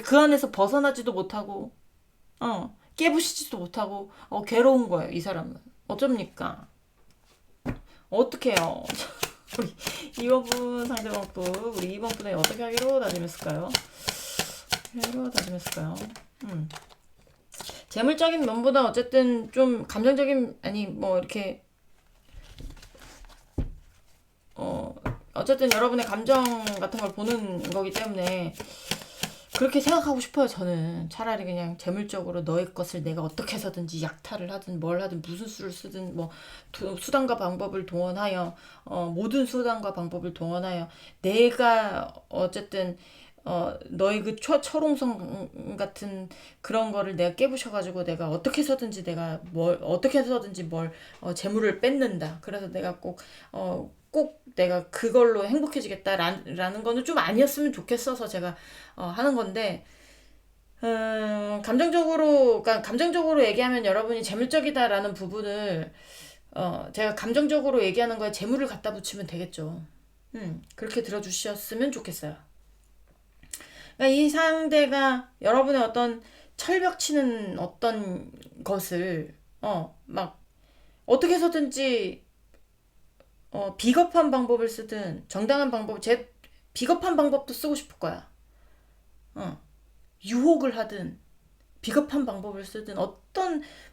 그 안에서 벗어나지도 못하고 깨부시지도 못하고 괴로운 거예요. 이 사람은 어쩝니까? 어떡해요? 우리 2번분 상대방 분, 우리 2번분에 어떻게 하기로 다짐했을까요? 재물적인 면보다 어쨌든 좀 감정적인, 아니 뭐 이렇게 어쨌든 여러분의 감정 같은 걸 보는 거기 때문에 그렇게 생각하고 싶어요. 저는 차라리 그냥 재물적으로 너의 것을 내가 어떻게 해서든지 약탈을 하든 뭘 하든 무슨 수를 쓰든 뭐 수단과 방법을 동원하여 모든 수단과 방법을 동원하여 내가 어쨌든 너의 그 철옹성 같은 그런 거를 내가 깨부셔가지고 내가 어떻게 해서든지 뭘 재물을 뺏는다. 그래서 내가 꼭 내가 그걸로 행복해지겠다라는 거는 좀 아니었으면 좋겠어서 제가 하는 건데 감정적으로 얘기하면 여러분이 재물적이다라는 부분을 제가 감정적으로 얘기하는 거에 재물을 갖다 붙이면 되겠죠. 그렇게 들어주셨으면 좋겠어요. 그러니까 이 상대가 여러분의 어떤 철벽 치는 어떤 것을 막 어떻게 해서든지 비겁한 방법을 쓰든 정당한 방법, 비겁한 방법도 쓰고 싶을 거야. 유혹을 하든 비겁한 방법을 쓰든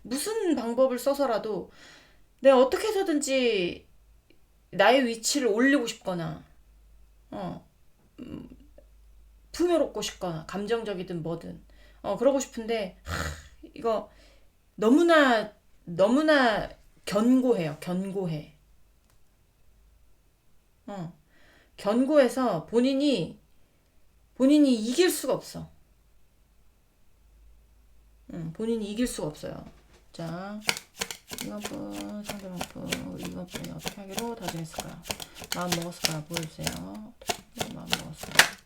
무슨 방법을 써서라도 내가 어떻게 해서든지 나의 위치를 올리고 싶거나 풍요롭고 싶거나 감정적이든 뭐든 그러고 싶은데 이거 너무나 견고해. 견고해서 본인이 이길 수가 없어. 본인이 이길 수가 없어요. 자, 이번분 상대방 분, 이번분이 어떻게 하기로 다짐했을까요? 마음 먹었을까요? 보여주세요. 마음을 먹었을까요?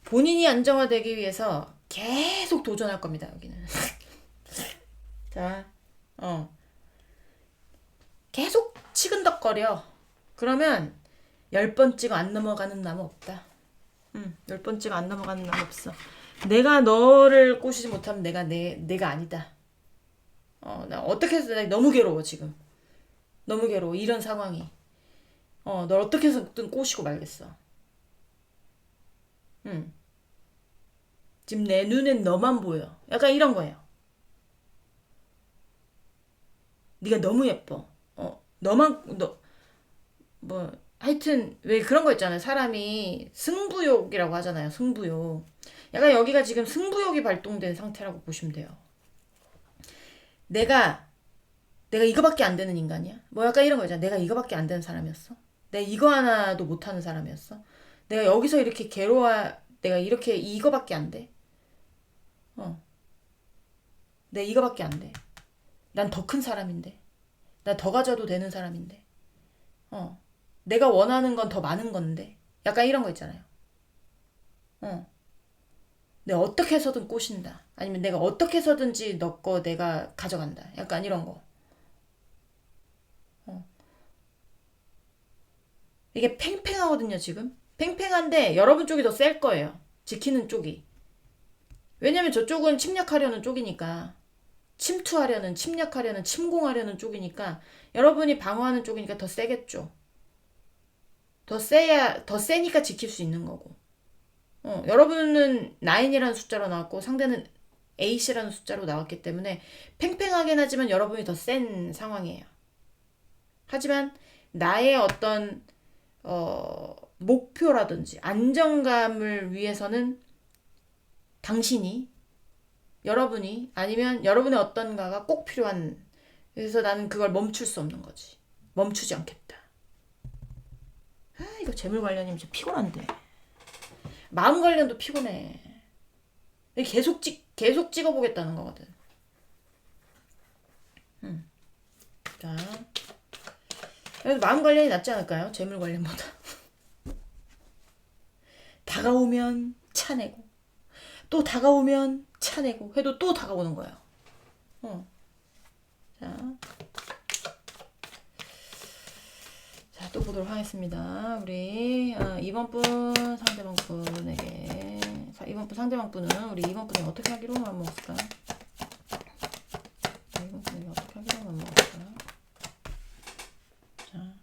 본인이 안정화되기 위해서 계속 도전할 겁니다. 여기는. 자, 계속 치근덕거려. 그러면 10번 찍어 안 넘어가는 나무 없다. 10번 찍어 안 넘어가는 나무 없어. 내가 너를 꼬시지 못하면 내가 아니다. 나 어떻게 해서 나 너무 괴로워 지금. 너무 괴로워 이런 상황이. 널 어떻게 해서든 꼬시고 말겠어. 지금 내 눈엔 너만 보여. 약간 이런 거예요. 네가 너무 예뻐. 하여튼 왜 그런 거 있잖아요. 사람이 승부욕이라고 하잖아요. 승부욕. 약간 여기가 지금 승부욕이 발동된 상태라고 보시면 돼요. 내가 이거밖에 안 되는 인간이야? 뭐 약간 이런 거 있잖아. 내가 이거밖에 안 되는 사람이었어? 내가 이거 하나도 못하는 사람이었어? 내가 여기서 이렇게 내가 이렇게 이거밖에 안 돼? 어. 내가 이거밖에 안 돼. 난 더 큰 사람인데. 난 더 가져도 되는 사람인데. 어. 내가 원하는 건 더 많은 건데. 약간 이런 거 있잖아요. 어. 내가 어떻게 해서든 꼬신다. 아니면 내가 어떻게 해서든지 너 거 내가 가져간다. 약간 이런 거. 어. 이게 팽팽하거든요, 지금. 팽팽한데 여러분 쪽이 더 셀 거예요. 지키는 쪽이. 왜냐면 저쪽은 침략하려는 쪽이니까. 침략하려는, 침공하려는 쪽이니까 여러분이 방어하는 쪽이니까 더 세겠죠. 더 세니까 지킬 수 있는 거고. 여러분은 9이라는 숫자로 나왔고 상대는 8이라는 숫자로 나왔기 때문에 팽팽하긴 하지만 여러분이 더 센 상황이에요. 하지만 나의 어떤 목표라든지 안정감을 위해서는 여러분이 아니면 여러분의 어떤가가 꼭 필요한. 그래서 나는 그걸 멈출 수 없는 거지. 멈추지 않겠다. 이거 재물 관련이면 진짜 피곤한데. 마음 관련도 피곤해. 계속 찍어보겠다는 거거든. 자, 그래서 마음 관련이 낫지 않을까요? 재물 관련보다. 다가오면 차내고 또 다가오면 차내고 해도 또 다가오는 거예요. 자, 또 보도록 하겠습니다. 우리 2번 분 상대방 분에게 2번 분 상대방 분은 우리 2번 분에게 어떻게 하기로 마음먹었을까? 2번 분에게 어떻게 하기로 마음먹었을까? 자,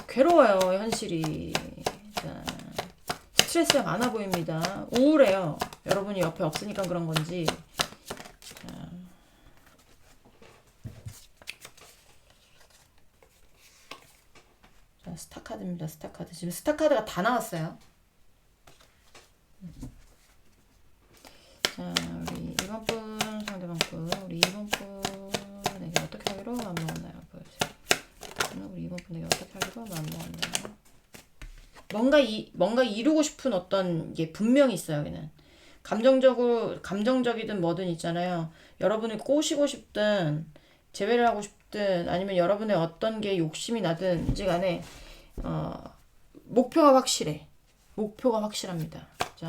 괴로워요, 현실이. 자, 스트레스가 많아 보입니다. 우울해요. 여러분이 옆에 없으니까 그런 건지. 자, 스타카드입니다. 스타카드. 지금 스타카드가 다 나왔어요. 자, 우리 2번 분 상대방 분, 우리 2번 분에게 어떻게 하기로 마음먹었나요? 보여주세요. 우리 2번 분에게 어떻게 하기로 마음먹었나요? 뭔가 이루고 싶은 어떤 게 분명히 있어요. 여기는 감정적이든 뭐든 있잖아요. 여러분을 꼬시고 싶든 재회를 하고 싶든 아니면 여러분의 어떤 게 욕심이 나든지 간에 목표가 확실해. 목표가 확실합니다. 자,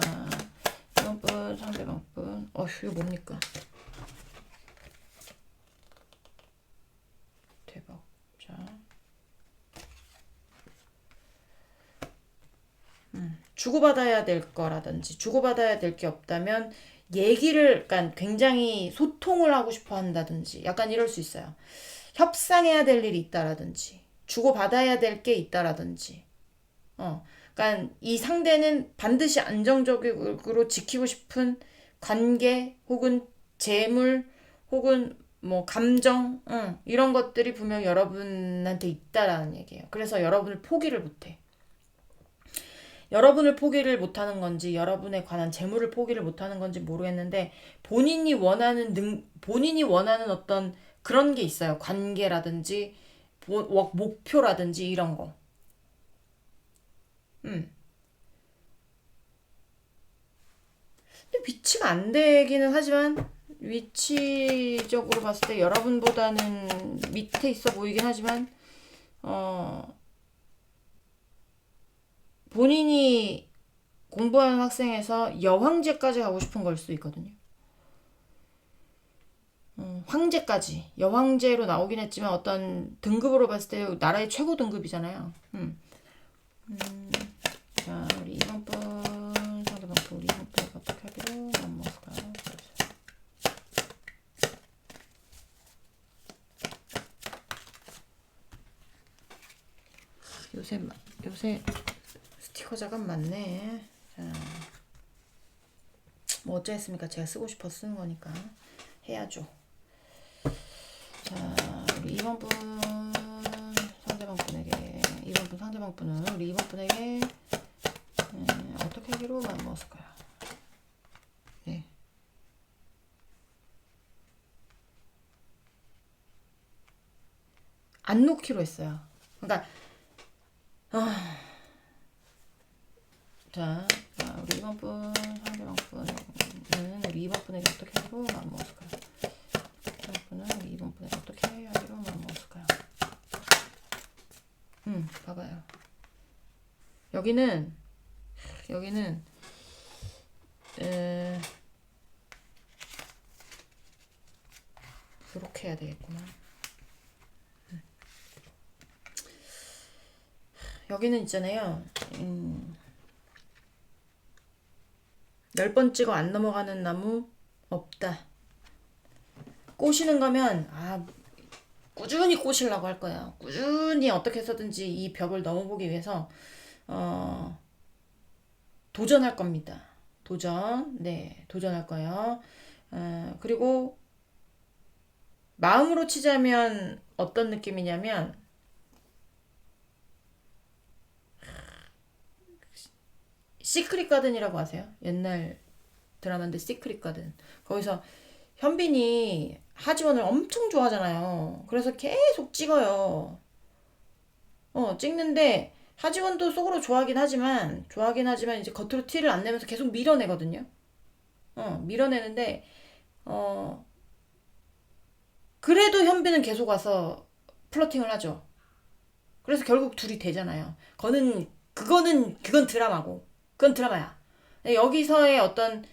2번 분 상대방 분. 이거 뭡니까? 대박. 자, 주고받아야 될 거라든지 주고받아야 될 게 없다면 그러니까 굉장히 소통을 하고 싶어 한다든지 약간 이럴 수 있어요. 협상해야 될 일이 있다라든지 주고받아야 될 게 있다라든지 그러니까 이 상대는 반드시 안정적으로 지키고 싶은 관계 혹은 재물 혹은 뭐 감정 이런 것들이 분명 여러분한테 있다라는 얘기예요. 그래서 여러분을 포기를 못해. 여러분을 포기를 못하는 건지 여러분에 관한 재물을 포기를 못하는 건지 모르겠는데 본인이 원하는 어떤 그런 게 있어요. 관계라든지 목표라든지 이런 거. 근데 위치가 안 되기는 하지만 위치적으로 봤을 때 여러분보다는 밑에 있어 보이긴 하지만 본인이 공부하는 학생에서 여황제까지 가고 싶은 걸 수도 있거든요. 황제까지 여황제로 나오긴 했지만 어떤 등급으로 봤을 때 나라의 최고 등급이잖아요. 자, 우리 2번 분 상대방 분 우리 2번 분 어떻게 하기로 마음먹을까요? 요새 스티커 작업 많네. 자, 뭐 어쩌겠습니까? 제가 쓰고 싶어서 쓰는 거니까 해야죠. 자, 우리 우리 2번 분 상대방 분에게 2번 분 상대방 분은 우리 2번 분에게 어떻게 하기로 마음먹었을까요? 네. 안 놓기로 했어요. 그러니까 자, 우리 2번 분 상대방 분은 우리 2번 분에게 어떻게 하기로 마음먹었을까요? 2번 분은 우리 2번 분에게 어떻게 하기로 마음먹었을까요? 봐봐요. 여기는 그렇게 해야 되겠구나. 여기는 있잖아요. 10번 찍어 안 넘어가는 나무 없다. 꼬시는 거면 꾸준히 꼬시려고 할 거야. 꾸준히 어떻게 해서든지 이 벽을 넘어보기 위해서 도전할 겁니다. 도전할 거예요. 그리고 마음으로 치자면 어떤 느낌이냐면 시크릿 가든이라고 아세요? 옛날 드라마인데 시크릿 가든. 거기서 현빈이 하지원을 엄청 좋아하잖아요. 그래서 계속 찍어요. 찍는데 하지원도 속으로 좋아하긴 하지만 이제 겉으로 티를 안 내면서 계속 밀어내거든요. 밀어내는데 그래도 현빈은 계속 와서 플러팅을 하죠. 그래서 결국 둘이 되잖아요. 그건 드라마고. 그건 드라마야. 여기서의 어떤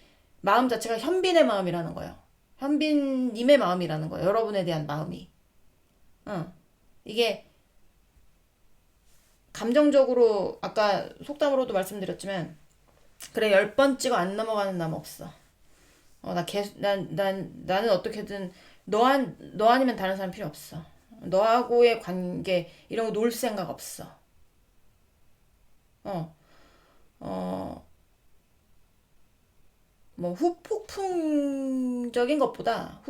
마음 자체가 현빈의 마음이라는 거예요. 현빈님의 마음이라는 거예요. 여러분에 대한 마음이. 이게 감정적으로 아까 속담으로도 말씀드렸지만 그래 10번 찍어 안 넘어가는 나무 없어. 나는 어떻게든 너 아니면 다른 사람 필요 없어. 너하고의 관계 이런 거 놓을 생각 없어. 뭐 후폭풍적인 것보다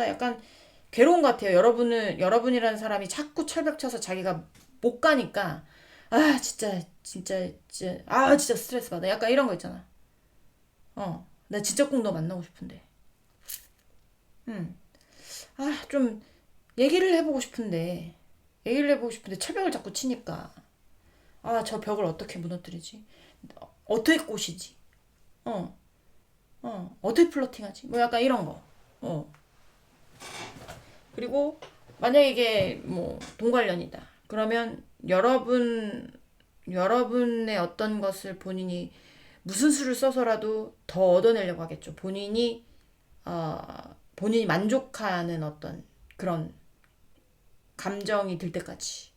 약간 괴로운 것 같아요. 여러분이라는 사람이 자꾸 철벽 쳐서 자기가 못 가니까 진짜 스트레스 받아. 약간 이런 거 있잖아. 나 진짜 꼭 너 만나고 싶은데. 좀 얘기를 해보고 싶은데 철벽을 자꾸 치니까 저 벽을 어떻게 무너뜨리지? 어떻게 꼬시지? 어떻게 플러팅하지? 뭐 약간 이런 거. 그리고 만약에 이게 뭐 돈 관련이다. 그러면 여러분의 어떤 것을 본인이 무슨 수를 써서라도 더 얻어내려고 하겠죠. 본인이 만족하는 어떤 그런 감정이 들 때까지.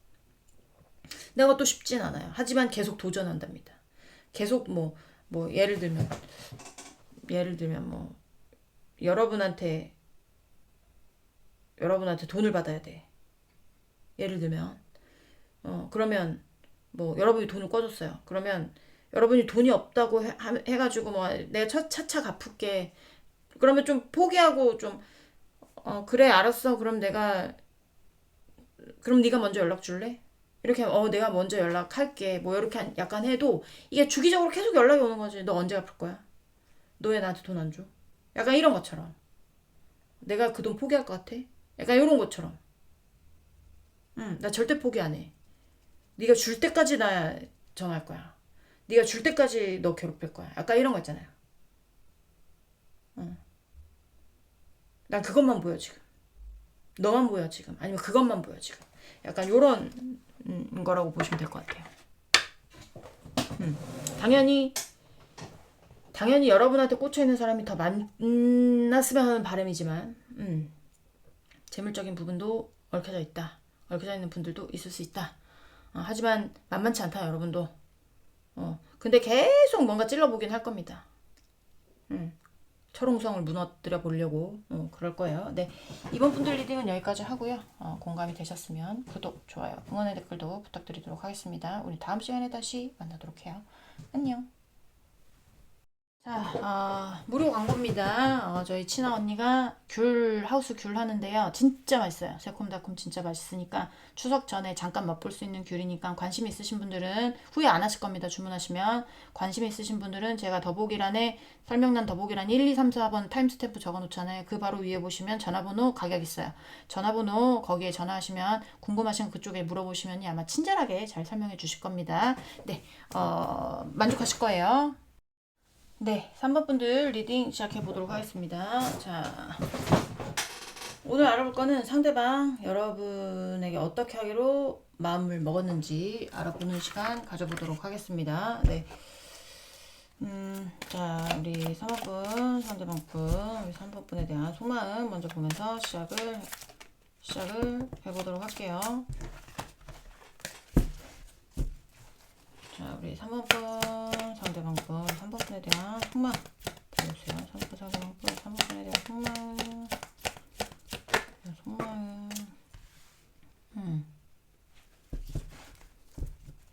근데 그것도 쉽진 않아요. 하지만 계속 도전한답니다. 계속 뭐 예를 들면 뭐 여러분한테 돈을 받아야 돼. 예를 들면 그러면 뭐 여러분이 돈을 꿔줬어요. 그러면 여러분이 돈이 없다고 해가지고 뭐 내가 차차 갚을게. 그러면 좀 포기하고 좀 그래 알았어. 그럼 네가 먼저 연락 줄래? 이렇게 내가 먼저 연락할게. 뭐 이렇게 약간 해도 이게 주기적으로 계속 연락이 오는 거지. 너 언제 갚을 거야? 너 왜 나한테 돈 안 줘? 약간 이런 것처럼. 내가 그 돈 포기할 것 같아? 약간 이런 것처럼. 나 절대 포기 안 해. 네가 줄 때까지 나 전화할 거야. 네가 줄 때까지 너 괴롭힐 거야. 약간 이런 거 있잖아요. 난 그것만 보여 지금. 너만 보여 지금. 아니면 그것만 보여 지금. 약간 요런 거라고 보시면 될 것 같아요. 당연히 여러분한테 꽂혀있는 사람이 더 많았으면 하는 바람이지만 재물적인 부분도 얽혀져 있는 분들도 있을 수 있다. 하지만 만만치 않다 여러분도. 근데 계속 뭔가 찔러보긴 할 겁니다. 철옹성을 무너뜨려 보려고 그럴 거예요. 네, 이번 분들 리딩은 여기까지 하고요. 공감이 되셨으면 구독, 좋아요, 응원의 댓글도 부탁드리도록 하겠습니다. 우리 다음 시간에 다시 만나도록 해요. 안녕. 자, 무료 광고입니다. 저희 친아 언니가 하우스 귤 하는데요. 진짜 맛있어요. 새콤달콤 진짜 맛있으니까 추석 전에 잠깐 맛볼 수 있는 귤이니까 관심 있으신 분들은 후회 안 하실 겁니다. 주문하시면. 관심 있으신 분들은 제가 더보기란에 설명란 더보기란 1, 2, 3, 4번 타임스탬프 적어놓잖아요. 그 바로 위에 보시면 전화번호 가격 있어요. 전화번호 거기에 전화하시면 궁금하신 그쪽에 물어보시면 아마 친절하게 잘 설명해 주실 겁니다. 네, 만족하실 거예요. 네, 3번 분들 리딩 시작해 보도록 하겠습니다. 자, 오늘 알아볼 거는 상대방 여러분에게 어떻게 하기로 마음을 먹었는지 알아보는 시간 가져보도록 하겠습니다. 네. 자, 우리 3번 분, 상대방 분, 우리 3번 분에 대한 속마음 먼저 보면서 시작을 해보도록 할게요. 자, 우리 3번 분, 상대방 분, 3번 분에 대한 속마음 보여주세요. 3번 분, 상대방 분, 3번 분에 대한 속마음.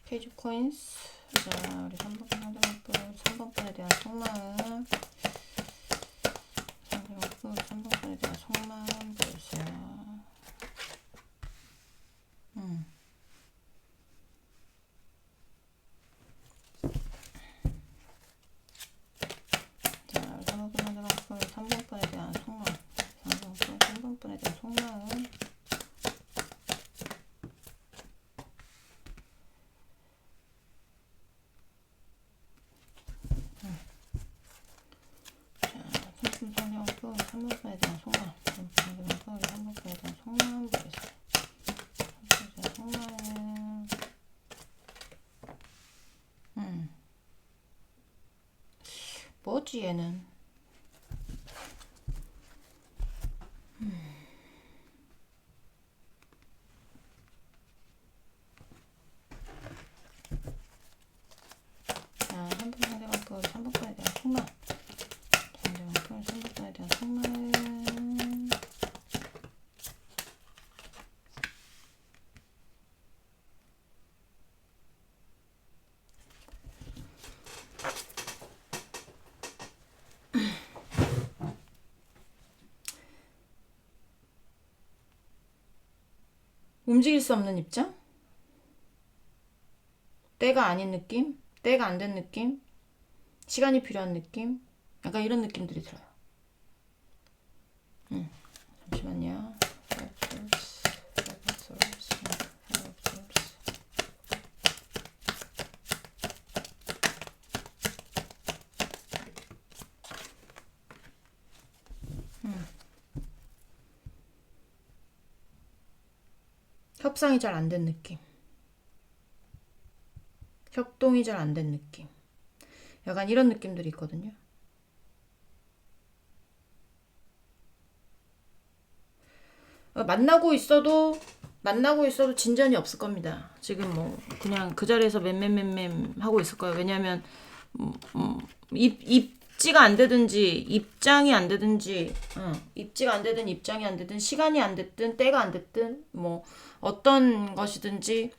페이지 코인스. 자, 우리 3번 분, 상대방 분, 3번 분에 대한 속마음. 상대방 분, 3번 분에 대한 속마음 보여주세요. 자, 3번 분, 상대방 분, 3번 분에 대한 속마음. 3번 분, 3번 분에 대한 속마음. 상대방분, 3번 분에 대한 속마음. 3번 분에 대한 속마음 보여주세요. 속마음. 뭐지 얘는? 자, 3번 상대방 분, 3번 분에 대한 속마음. 상대방 분, 3번 분에 대한 속마음. 움직일 수 없는 입장? 때가 아닌 느낌? 때가 안 된 느낌? 시간이 필요한 느낌? 약간 이런 느낌들이 들어요. 잠시만요. 협상이 잘 안 된 느낌. 협동이 잘 안 된 느낌. 약간 이런 느낌들이 있거든요. 만나고 있어도 진전이 없을 겁니다. 지금 뭐 그냥 그 자리에서 맴맴맴맴 하고 있을 거예요. 왜냐하면 입지가 안 되든지 입장이 안 되든지 입지가 안 되든 입장이 안 되든 시간이 안 됐든 때가 안 됐든 뭐 어떤 것이든지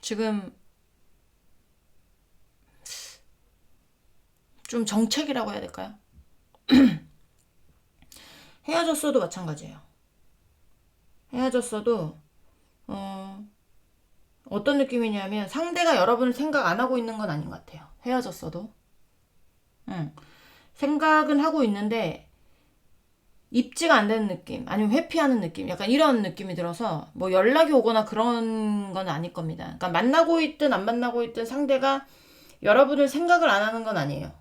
지금 좀 정책이라고 해야 될까요? 헤어졌어도 마찬가지예요. 헤어졌어도 어떤 느낌이냐면 상대가 여러분을 생각 안 하고 있는 건 아닌 것 같아요. 헤어졌어도. 생각은 하고 있는데 입지가 안 되는 느낌 아니면 회피하는 느낌 약간 이런 느낌이 들어서 뭐 연락이 오거나 그런 건 아닐 겁니다. 그러니까 만나고 있든 안 만나고 있든 상대가 여러분을 생각을 안 하는 건 아니에요.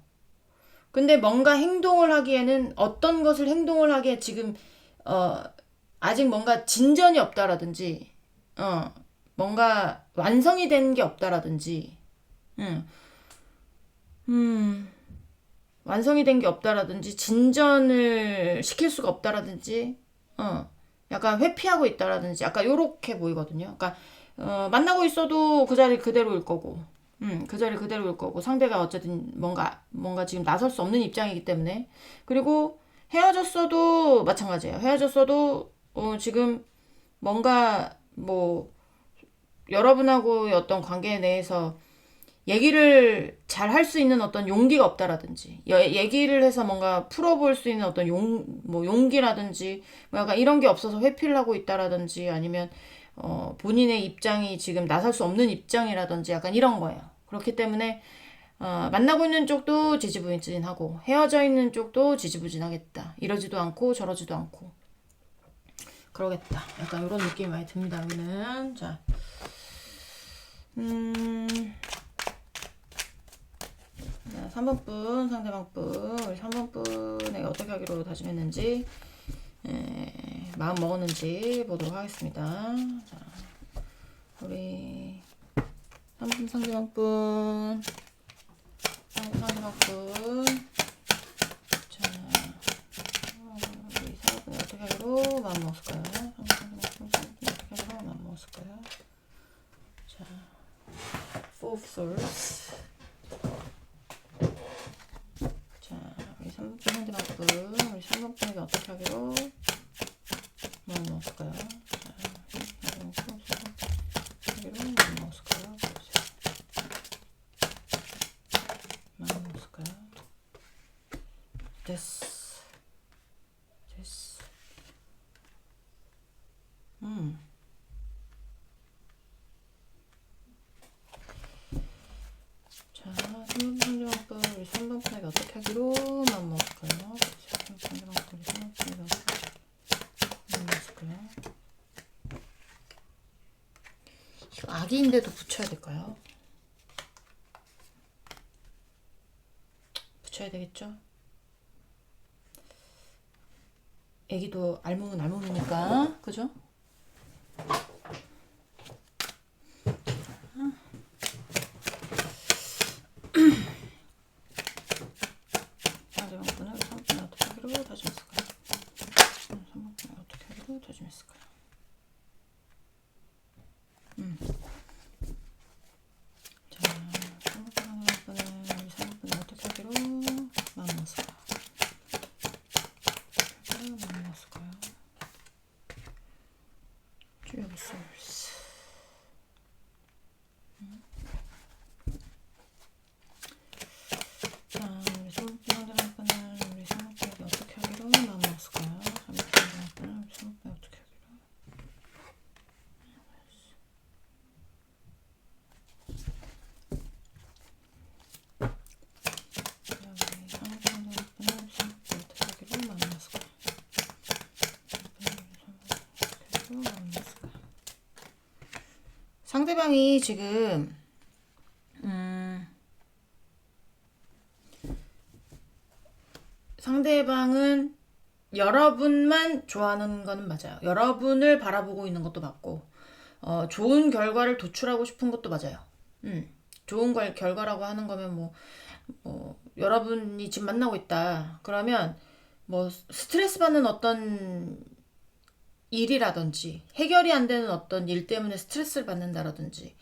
근데 뭔가 행동을 하기에는 어떤 것을 행동을 하기에 지금 아직 뭔가 진전이 없다라든지 뭔가 완성이 된 게 없다라든지 완성이 된 게 없다라든지 진전을 시킬 수가 없다라든지 약간 회피하고 있다라든지 약간 요렇게 보이거든요. 그러니까 만나고 있어도 그 자리 그대로일 거고 그 자리 그대로일 거고 상대가 어쨌든 뭔가 지금 나설 수 없는 입장이기 때문에 그리고 헤어졌어도 마찬가지예요. 헤어졌어도 지금 뭔가 뭐 여러분하고의 어떤 관계 내에서 얘기를 잘 할 수 있는 어떤 용기가 없다라든지, 얘기를 해서 뭔가 풀어볼 수 있는 어떤 용기라든지, 뭐 약간 이런 게 없어서 회피를 하고 있다라든지, 아니면, 본인의 입장이 지금 나설 수 없는 입장이라든지, 약간 이런 거예요. 그렇기 때문에, 만나고 있는 쪽도 지지부진하고, 헤어져 있는 쪽도 지지부진하겠다. 이러지도 않고, 저러지도 않고. 그러겠다. 약간 이런 느낌이 많이 듭니다, 여기는. 자. 3번 분, 상대방 분, 우리 3번 분에게 어떻게 하기로 다짐했는지, 마음 먹었는지 보도록 하겠습니다. 자, 우리 3번 상대방 분, 상대방 분, 자, 우리 4번이 어떻게 하기로 마음 먹었을까요? 상대방 분, 어떻게 하기로 마음 먹었을까요? 자, Four of Swords. 우리 3번 상대방 분, 우리 3번 분에게 어떻게 하기로 마음 먹었을까요? 자, 하기로 마음 먹었을까요? 마음 먹었을까요? 됐어. 자, 3번 상대방 분, 우리 3번 분에게 어떻게 하기로 마음 먹었을까요? 3번 상대방 분, 우리 3번 분에게 어떻게 마음 먹었을까요? 이거 아기인데도 붙여야 될까요? 붙여야 되겠죠? 애기도 알몸은 알몸이니까, 그죠? 상대방 분은 3분에 어떻게 하기로 다짐했을까요? 3번 분에 어떻게 하기로 다짐했을까요? 자, 3번 분은 우리 3번 분에 어떻게 하기로 마음 먹었을까요? 마음 먹었을까요? Three of Swords. 자, 우리 3번 상대방 분은 우리 3번 분에게 어떻게 하기로 마음 먹었을까요? 3번 상대방 분은 우리 3번 분에 어떻게 하기로 상대방이 지금 상대방은 여러분만 좋아하는 거는 맞아요. 여러분을 바라보고 있는 것도 맞고 좋은 결과를 도출하고 싶은 것도 맞아요. 좋은 결과라고 하는 거면 여러분이 지금 만나고 있다. 그러면 뭐 스트레스 받는 어떤 일이라든지 해결이 안 되는 어떤 일 때문에 스트레스를 받는다라든지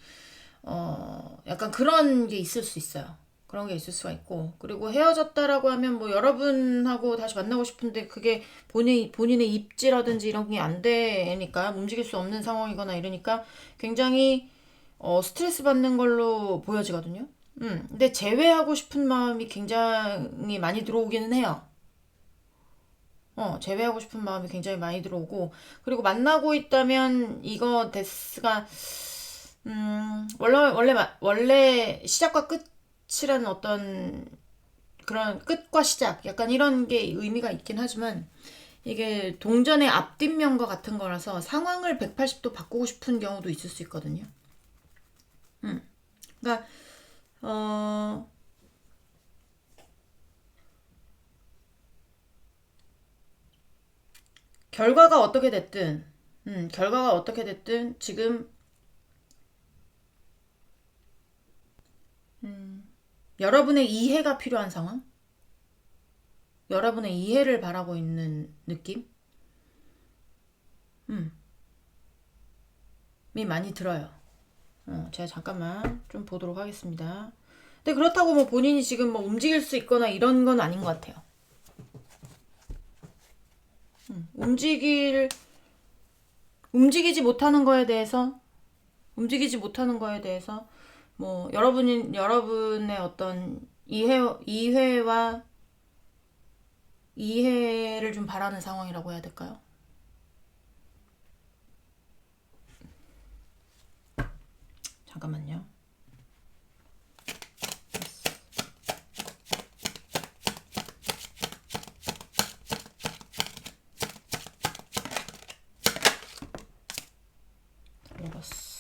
약간 그런 게 있을 수 있어요. 그런 게 있을 수가 있고, 그리고 헤어졌다라고 하면 뭐 여러분하고 다시 만나고 싶은데 그게 본인의 입지라든지 이런 게 안 되니까 움직일 수 없는 상황이거나 이러니까 굉장히 스트레스 받는 걸로 보여지거든요. 근데 제외하고 싶은 마음이 굉장히 많이 들어오기는 해요. 제외하고 싶은 마음이 굉장히 많이 들어오고, 그리고 만나고 있다면 이거 데스가 원래 시작과 끝이라는 어떤 그런 끝과 시작 약간 이런 게 의미가 있긴 하지만 이게 동전의 앞뒷면과 같은 거라서 상황을 180도 바꾸고 싶은 경우도 있을 수 있거든요. 그러니까 결과가 어떻게 됐든 지금 여러분의 이해가 필요한 상황, 여러분의 이해를 바라고 있는 느낌이 많이 들어요. 제가 잠깐만 좀 보도록 하겠습니다. 근데 그렇다고 뭐 본인이 지금 뭐 움직일 수 있거나 이런 건 아닌 것 같아요. 움직이지 못하는 거에 대해서 뭐 여러분의 어떤 이해를 좀 바라는 상황이라고 해야 될까요? 잠깐만요. 로버스.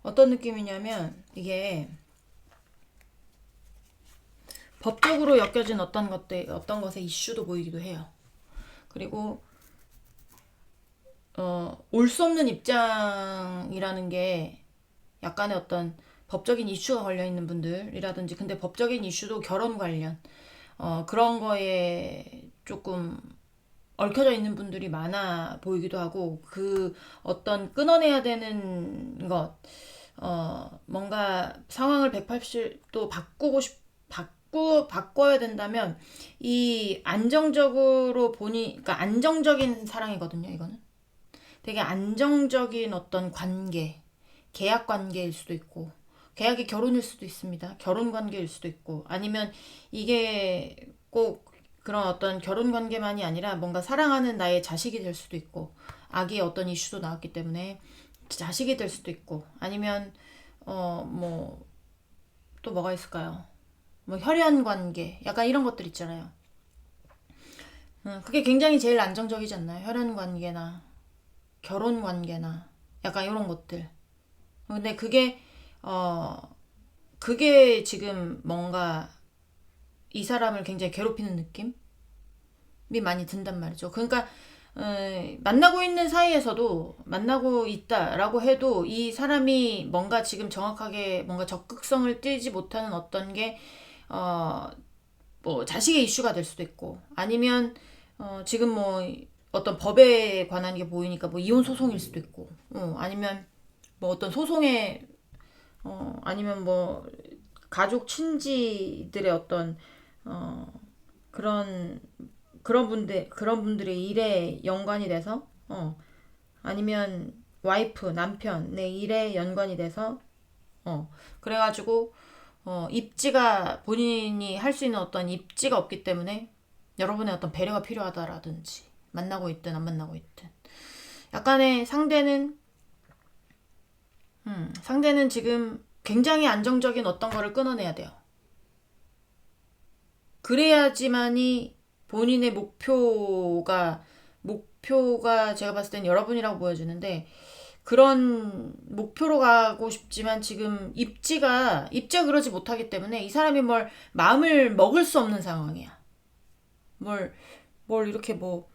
어떤 느낌이냐면 이게 법적으로 엮여진 어떤 것의 이슈도 보이기도 해요. 그리고 올 수 없는 입장이라는 게 약간의 어떤 법적인 이슈가 걸려 있는 분들이라든지, 근데 법적인 이슈도 결혼 관련 그런 거에 조금 얽혀져 있는 분들이 많아 보이기도 하고, 그 어떤 끊어내야 되는 것, 뭔가 상황을 180도 바꿔야 된다면 이 안정적으로 그러니까 안정적인 사랑이거든요, 이거는. 되게 안정적인 어떤 관계, 계약 관계일 수도 있고, 계약이 결혼일 수도 있습니다. 결혼 관계일 수도 있고, 아니면 이게 꼭 그런 어떤 결혼 관계만이 아니라 뭔가 사랑하는 나의 자식이 될 수도 있고, 아기의 어떤 이슈도 나왔기 때문에 자식이 될 수도 있고, 아니면 뭐 또 뭐가 있을까요? 뭐 혈연 관계, 약간 이런 것들 있잖아요. 그게 굉장히 제일 안정적이지 않나요? 혈연 관계나 결혼 관계나 약간 이런 것들. 근데 그게 지금 뭔가 이 사람을 굉장히 괴롭히는 느낌이 많이 든단 말이죠. 그러니까 만나고 있는 사이에서도, 만나고 있다라고 해도 이 사람이 뭔가 지금 정확하게 뭔가 적극성을 띠지 못하는 어떤 게 뭐 자식의 이슈가 될 수도 있고, 아니면 지금 뭐 어떤 법에 관한 게 보이니까 뭐 이혼 소송일 수도 있고, 아니면 뭐 어떤 소송에 아니면 뭐 가족 친지들의 어떤 그런 그런 분들의 일에 연관이 돼서, 아니면 와이프 남편의 일에 연관이 돼서, 그래가지고 입지가, 본인이 할 수 있는 어떤 입지가 없기 때문에 여러분의 어떤 배려가 필요하다라든지, 만나고 있든 안 만나고 있든 약간의 상대는 지금 굉장히 안정적인 어떤 거를 끊어내야 돼요. 그래야지만이 본인의 목표가 제가 봤을 땐 여러분이라고 보여지는데, 그런 목표로 가고 싶지만 지금 입지가 그러지 못하기 때문에 이 사람이 뭘 마음을 먹을 수 없는 상황이야. 뭘 이렇게 뭐,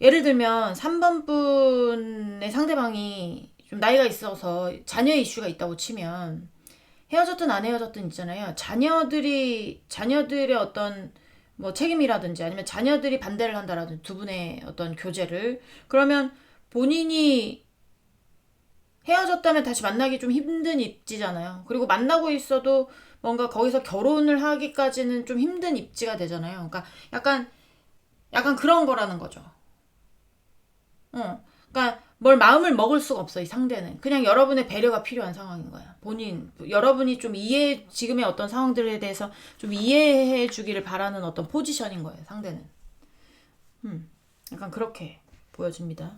예를 들면 3번 분의 상대방이 좀 나이가 있어서 자녀의 이슈가 있다고 치면, 헤어졌든 안 헤어졌든 있잖아요. 자녀들의 어떤 뭐 책임이라든지, 아니면 자녀들이 반대를 한다라든지, 두 분의 어떤 교제를, 그러면 본인이 헤어졌다면 다시 만나기 좀 힘든 입지잖아요. 그리고 만나고 있어도 뭔가 거기서 결혼을 하기까지는 좀 힘든 입지가 되잖아요. 그러니까 약간 그런 거라는 거죠. 그러니까 뭘 마음을 먹을 수가 없어, 이 상대는. 그냥 여러분의 배려가 필요한 상황인 거야. 여러분이 좀 지금의 어떤 상황들에 대해서 좀 이해해 주기를 바라는 어떤 포지션인 거예요, 상대는. 약간 그렇게 보여집니다.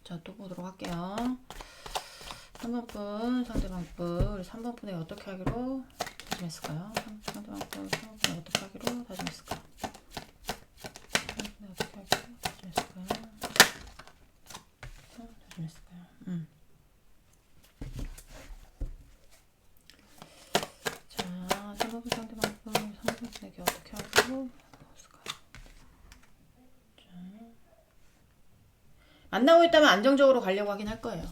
자, 또 보도록 할게요. 3번 분, 상대방 분, 우리 3번 분에 어떻게 하기로 다짐했을까요? 상대방 분, 3번 분에 어떻게 하기로 다짐했을까요? 자, 3번 상대방 분, 3번 분에게 어떻게 하기로 했을까요? 만나고 있다면 안정적으로 가려고 하긴 할 거예요.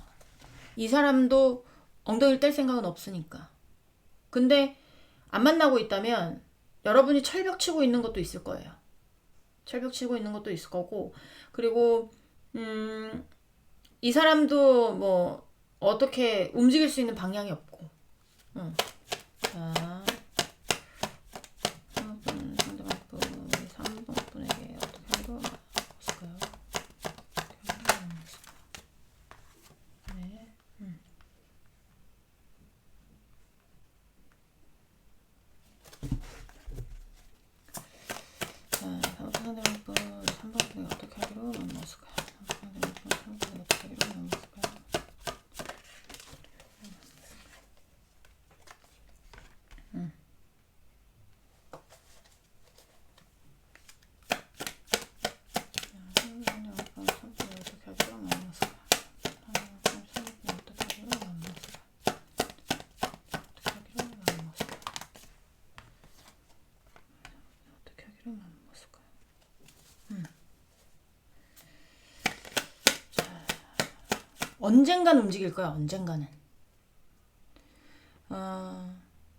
이 사람도 엉덩이를 뗄 생각은 없으니까. 근데 안 만나고 있다면 여러분이 철벽 치고 있는 것도 있을 거예요. 철벽 치고 있는 것도 있을 거고, 그리고 이 사람도 뭐 어떻게 움직일 수 있는 방향이 없고. 자, 3번 상대방분 3번 분에게 어떻게 하고 있을까요? 네. 자, 상대방분 3번 분에게 어떻게 하기로 마음먹었을까요? 상대방분 3번 분에게 어떻게 하기로 마음먹었을까요? 언젠간 움직일 거야, 언젠가는.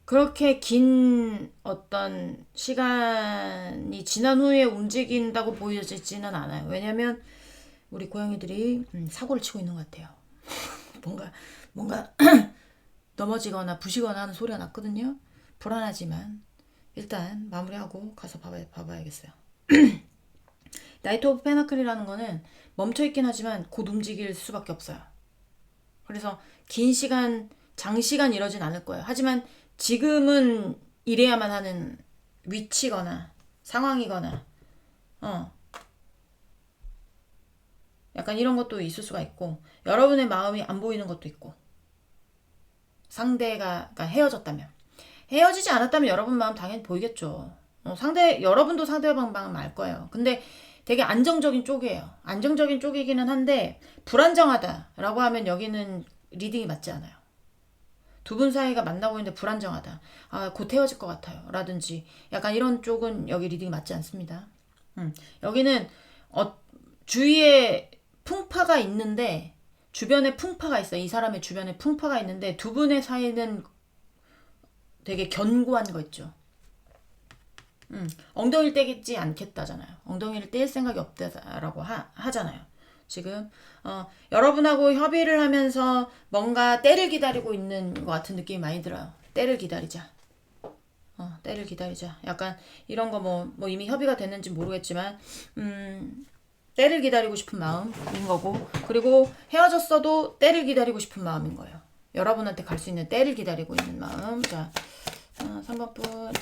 그렇게 긴 어떤 시간이 지난 후에 움직인다고 보여지지는 않아요. 왜냐면 우리 고양이들이 사고를 치고 있는 것 같아요. 뭔가 넘어지거나 부시거나 하는 소리가 났거든요. 불안하지만 일단 마무리하고 가서 봐봐야겠어요. 나이트 오브 페나클이라는 거는 멈춰있긴 하지만 곧 움직일 수밖에 없어요. 그래서 긴 시간, 장시간 이러진 않을 거예요. 하지만 지금은 이래야만 하는 위치거나 상황이거나 약간 이런 것도 있을 수가 있고, 여러분의 마음이 안 보이는 것도 있고, 상대가 헤어졌다면, 헤어지지 않았다면 여러분 마음 당연히 보이겠죠. 여러분도 상대방 마음 알 거예요. 근데 되게 안정적인 쪽이에요. 안정적인 쪽이기는 한데 불안정하다라고 하면 여기는 리딩이 맞지 않아요. 두 분 사이가 만나고 있는데 불안정하다. 곧 헤어질 것 같아요. 라든지 약간 이런 쪽은 여기 리딩이 맞지 않습니다. 여기는 주위에 풍파가 있는데, 주변에 풍파가 있어요. 이 사람의 주변에 풍파가 있는데 두 분의 사이는 되게 견고한 거 있죠. 엉덩이를 떼지 않겠다잖아요. 엉덩이를 뗄 생각이 없다라고 하잖아요. 지금 여러분하고 협의를 하면서 뭔가 때를 기다리고 있는 것 같은 느낌이 많이 들어요. 때를 기다리자. 때를 기다리자. 약간 이런 거 뭐 이미 협의가 됐는지 모르겠지만 때를 기다리고 싶은 마음인 거고, 그리고 헤어졌어도 때를 기다리고 싶은 마음인 거예요. 여러분한테 갈 수 있는 때를 기다리고 있는 마음. 자, 3번 분.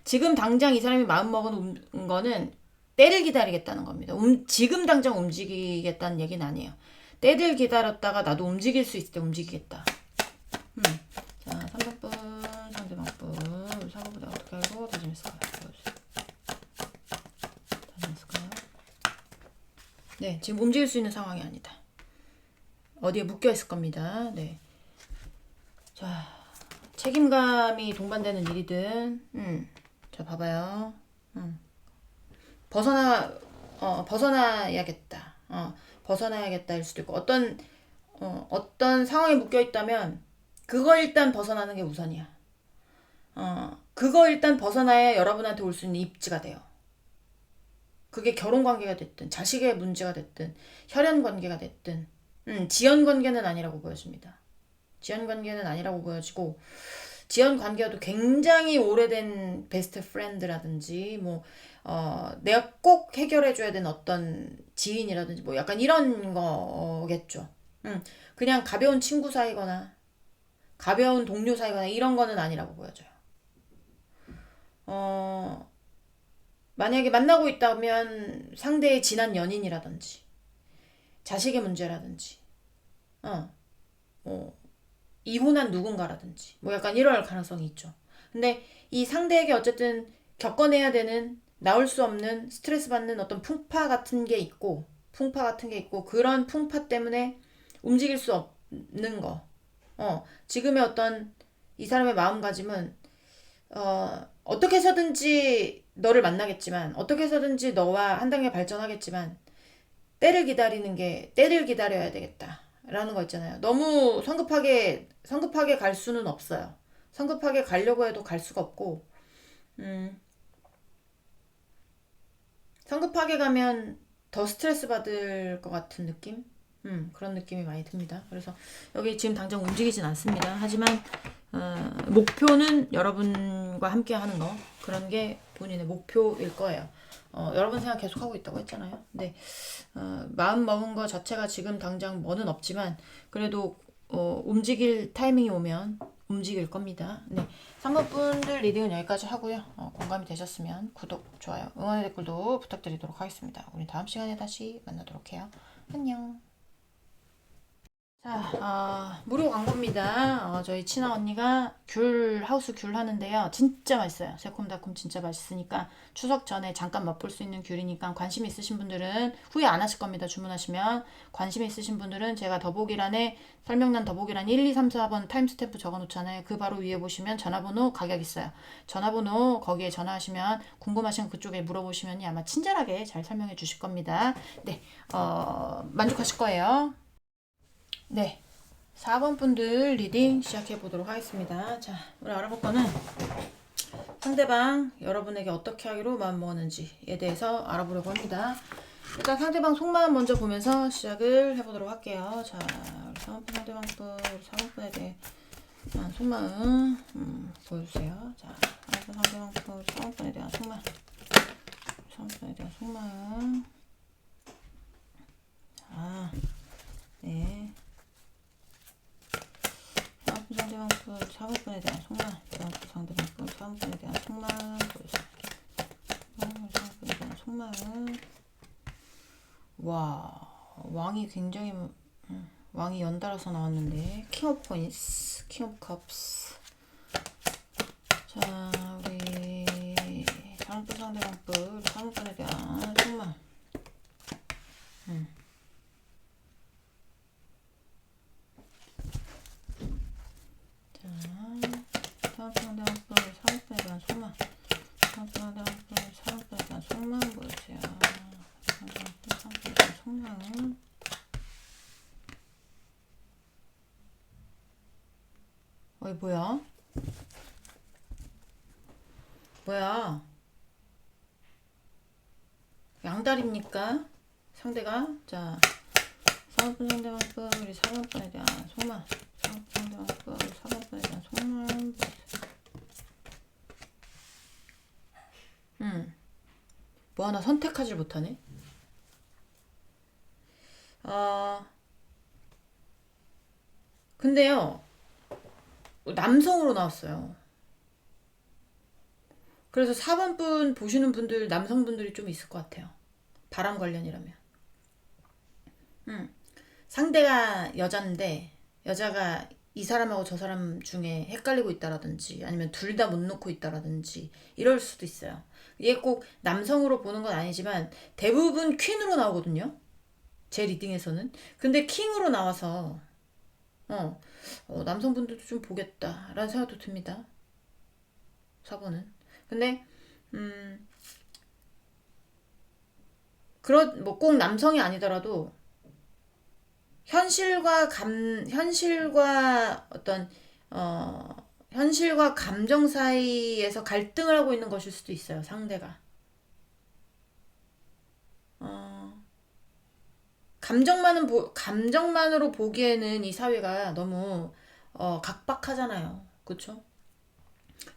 지금 당장 이 사람이 마음 먹은 거는 때를 기다리겠다는 겁니다. 지금 당장 움직이겠다는 얘기는 아니에요. 때를 기다렸다가 나도 움직일 수 있을 때 움직이겠다. 자, 3번 분, 상대방 분. 4번 분 어떻게 알고 다짐했을까요? 다짐했을까요? 네, 지금 움직일 수 있는 상황이 아니다. 어디에 묶여 있을 겁니다. 네. 자, 책임감이 동반되는 일이든, 자, 봐봐요. 벗어나야겠다. 벗어나야겠다일 수도 있고, 어떤 상황에 묶여 있다면, 그거 일단 벗어나는 게 우선이야. 그거 일단 벗어나야 여러분한테 올 수 있는 입지가 돼요. 그게 결혼 관계가 됐든, 자식의 문제가 됐든, 혈연 관계가 됐든, 지연 관계는 아니라고 보여집니다. 지연 관계는 아니라고 보여지고, 지연 관계여도 굉장히 오래된 베스트 프렌드라든지 내가 꼭 해결해줘야 되는 어떤 지인이라든지 뭐 약간 이런 거겠죠. 그냥 가벼운 친구 사이거나 가벼운 동료 사이거나 이런 거는 아니라고 보여져요. 만약에 만나고 있다면 상대의 지난 연인이라든지 자식의 문제라든지 이혼한 누군가라든지 뭐 약간 이럴 가능성이 있죠. 근데 이 상대에게 어쨌든 겪어내야 되는, 나올 수 없는 스트레스 받는 어떤 풍파 같은 게 있고 그런 풍파 때문에 움직일 수 없는 거. 지금의 어떤 이 사람의 마음가짐은 어떻게 해서든지 너를 만나겠지만, 어떻게 해서든지 너와 한 단계 발전하겠지만 때를 기다려야 되겠다 라는 거 있잖아요. 너무 성급하게 갈 수는 없어요. 성급하게 가려고 해도 갈 수가 없고, 음, 성급하게 가면 더 스트레스 받을 것 같은 느낌? 그런 느낌이 많이 듭니다. 그래서 여기 지금 당장 움직이진 않습니다. 하지만, 목표는 여러분과 함께 하는 거. 그런 게 본인의 목표일 거예요. 여러분 생각 계속 하고 있다고 했잖아요. 근데, 마음 먹은 거 자체가 지금 당장 뭐는 없지만, 그래도, 움직일 타이밍이 오면 움직일 겁니다. 네. 3번 분들 리딩은 여기까지 하고요. 공감이 되셨으면 구독, 좋아요, 응원의 댓글도 부탁드리도록 하겠습니다. 우리 다음 시간에 다시 만나도록 해요. 안녕. 자, 무료 광고입니다. 저희 친아 언니가 하우스 귤 하는데요. 진짜 맛있어요. 새콤달콤 진짜 맛있으니까 추석 전에 잠깐 맛볼 수 있는 귤이니까 관심 있으신 분들은 후회 안 하실 겁니다. 주문하시면. 관심 있으신 분들은 제가 더보기란에 설명란 더보기란 1, 2, 3, 4번 타임스탬프 적어 놓잖아요. 그 바로 위에 보시면 전화번호 가격 있어요. 전화번호 거기에 전화하시면 궁금하신 그쪽에 물어보시면 아마 친절하게 잘 설명해 주실 겁니다. 네, 만족하실 거예요. 네. 4번 분들 리딩 시작해 보도록 하겠습니다. 자, 우리 알아볼 거는 상대방 여러분에게 어떻게 하기로 마음먹었는지에 대해서 알아보려고 합니다. 일단 상대방 속마음 먼저 보면서 시작을 해보도록 할게요. 자, 우리 3번 상대방 분, 우리 4번 분에 대해 속마음 보여주세요. 자, 4번 상대방 분, 우리 4번 분에 대한 속마음, 3번 분에 대한 속마음. 자, 네. 상대방분 4번분에 대한 속마음, 상대방분 4번분에 대한 속마음 보여주세요. 4번분에 대한 속마음. 와, 왕이 굉장히 왕이 연달아서 나왔는데 킹 오브 코인스, 킹 오브 컵스. 자, 우리 4번분 상대방분 3번분에 대한 속마음. 상대방분 3번분에 대한 속마음. 상대방분 3번분에 대한 속마음 보여주세요. 상대방분 3번분에 대한 속마음. 어이 뭐야? 뭐야? 양다리입니까? 상대가? 자, 4번분 상대방분 우리 4번분에 대한 속마음. 4번분 상대방분 우리 4번분에 대한 속마음. 뭐 하나 선택하지 못하네. 근데요, 남성으로 나왔어요. 그래서 4번 분 보시는 분들 남성분들이 좀 있을 것 같아요. 바람 관련이라면. 상대가 여잔데 여자가 이 사람하고 저 사람 중에 헷갈리고 있다라든지 아니면 둘 다 못 놓고 있다라든지 이럴 수도 있어요. 이게 꼭 남성으로 보는 건 아니지만 대부분 퀸으로 나오거든요. 제 리딩에서는. 근데 킹으로 나와서 남성분들도 좀 보겠다라는 생각도 듭니다. 4번은. 근데 뭐 꼭 남성이 아니더라도 현실과 감정 사이에서 갈등을 하고 있는 것일 수도 있어요, 상대가. 감정만으로 보기에는 이 사회가 너무 각박하잖아요. 그쵸?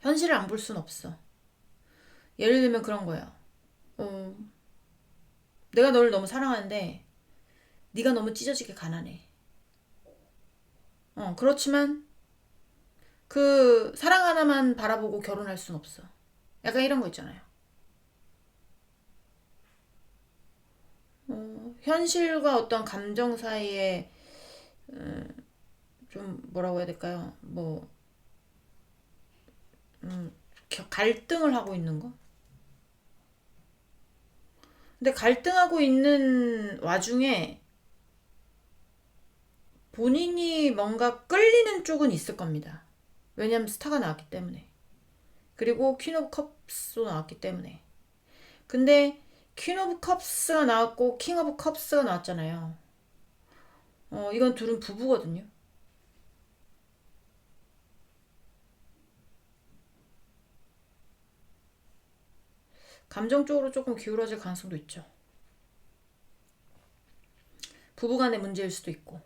현실을 안 볼 순 없어. 예를 들면 그런 거예요. 어, 내가 너를 너무 사랑하는데 네가 너무 찢어지게 가난해. 그렇지만 그 사랑 하나만 바라보고 결혼할 순 없어. 약간 이런 거 있잖아요. 현실과 어떤 감정 사이에 좀 뭐라고 해야 될까요? 뭐 갈등을 하고 있는 거? 근데 갈등하고 있는 와중에 본인이 뭔가 끌리는 쪽은 있을 겁니다. 왜냐면 스타가 나왔기 때문에. 그리고 퀸 오브 컵스도 나왔기 때문에. 근데 퀸 오브 컵스가 나왔고 킹 오브 컵스가 나왔잖아요. 이건 둘은 부부거든요. 감정적으로 조금 기울어질 가능성도 있죠. 부부간의 문제일 수도 있고,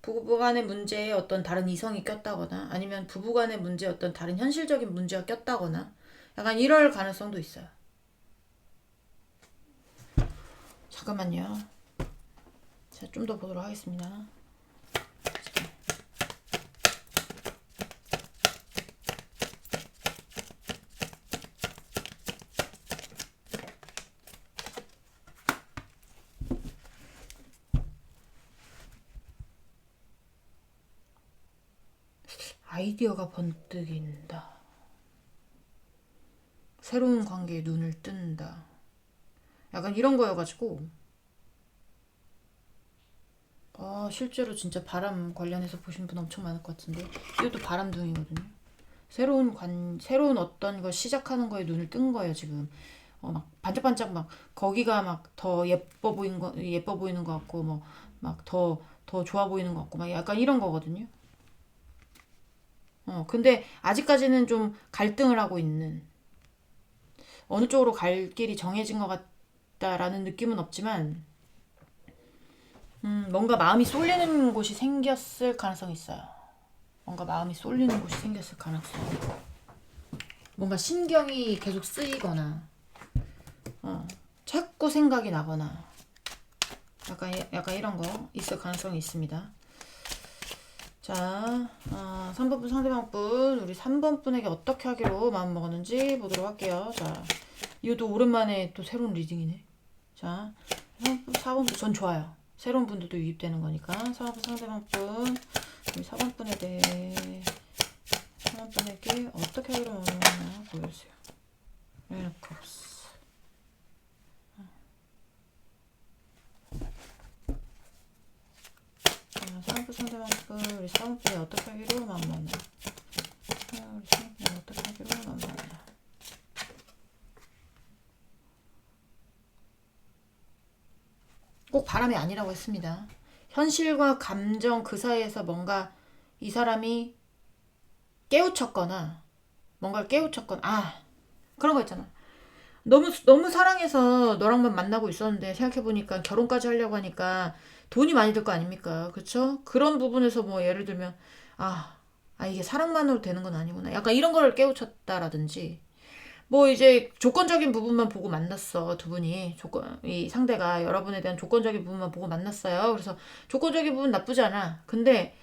부부간의 문제에 어떤 다른 이성이 꼈다거나 아니면 부부간의 문제에 어떤 다른 현실적인 문제가 꼈다거나 약간 이럴 가능성도 있어요. 잠깐만요. 자, 좀 더 보도록 하겠습니다. 아이디어가 번뜩인다. 새로운 관계에 눈을 뜬다. 약간 이런 거여가지고 실제로 진짜 바람 관련해서 보신 분 엄청 많을 것 같은데 이것도 바람둥이거든요. 새로운 어떤 걸 시작하는 거에 눈을 뜬 거예요 지금. 막 반짝반짝 막 거기가 막 더 예뻐 보이는 것 같고 뭐 막 더 좋아 보이는 것 같고 막 약간 이런 거거든요. 근데 아직까지는 좀 갈등을 하고 있는, 어느 쪽으로 갈 길이 정해진 것 같다라는 느낌은 없지만 뭔가 마음이 쏠리는 곳이 생겼을 가능성이 있어요. 뭔가 마음이 쏠리는 곳이 생겼을 가능성. 뭔가 신경이 계속 쓰이거나 자꾸 생각이 나거나 약간 이런 거 있을 가능성이 있습니다. 자, 3번분 상대방분, 우리 3번분에게 어떻게 하기로 마음먹었는지 보도록 할게요. 자, 이것도 오랜만에 또 새로운 리딩이네. 자, 4번분 전 좋아요. 새로운 분들도 유입되는 거니까. 4번분 상대방분, 우리 4번분에게 어떻게 하기로 마음먹었나 보여주세요. 레너컵스. 사람분 상대방분, 우리 사람분이 어떻게 하기로 마음먹나. 우리 사람분이 어떻게 하기로 마음먹나. 꼭 바람이 아니라고 했습니다. 현실과 감정 그 사이에서 뭔가 이 사람이 깨우쳤거나 뭔가를 깨우쳤거나 그런 거 있잖아. 너무 사랑해서 너랑만 만나고 있었는데 생각해보니까 결혼까지 하려고 하니까 돈이 많이 들 거 아닙니까? 그쵸? 그런 부분에서 뭐 예를 들면 이게 사랑만으로 되는 건 아니구나. 약간 이런 거를 깨우쳤다라든지 뭐 이제 조건적인 부분만 보고 만났어. 두 분이 이 상대가 여러분에 대한 조건적인 부분만 보고 만났어요. 그래서 조건적인 부분 나쁘지 않아. 근데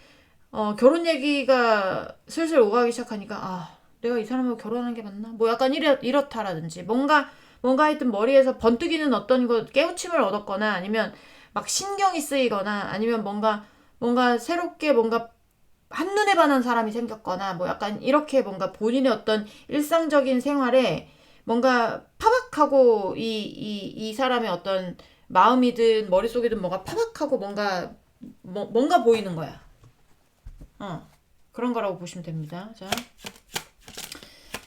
결혼 얘기가 슬슬 오가기 시작하니까 내가 이 사람하고 결혼하는 게 맞나? 뭐 약간 이렇다라든지 뭔가 하여튼 머리에서 번뜩이는 어떤 거 깨우침을 얻었거나 아니면 막 신경이 쓰이거나 아니면 뭔가 새롭게 뭔가 한눈에 반한 사람이 생겼거나 뭐 약간 이렇게 뭔가 본인의 어떤 일상적인 생활에 뭔가 파박하고 이 사람의 어떤 마음이든 머릿속이든 뭔가 파박하고 뭔가 보이는 거야. 그런 거라고 보시면 됩니다. 자,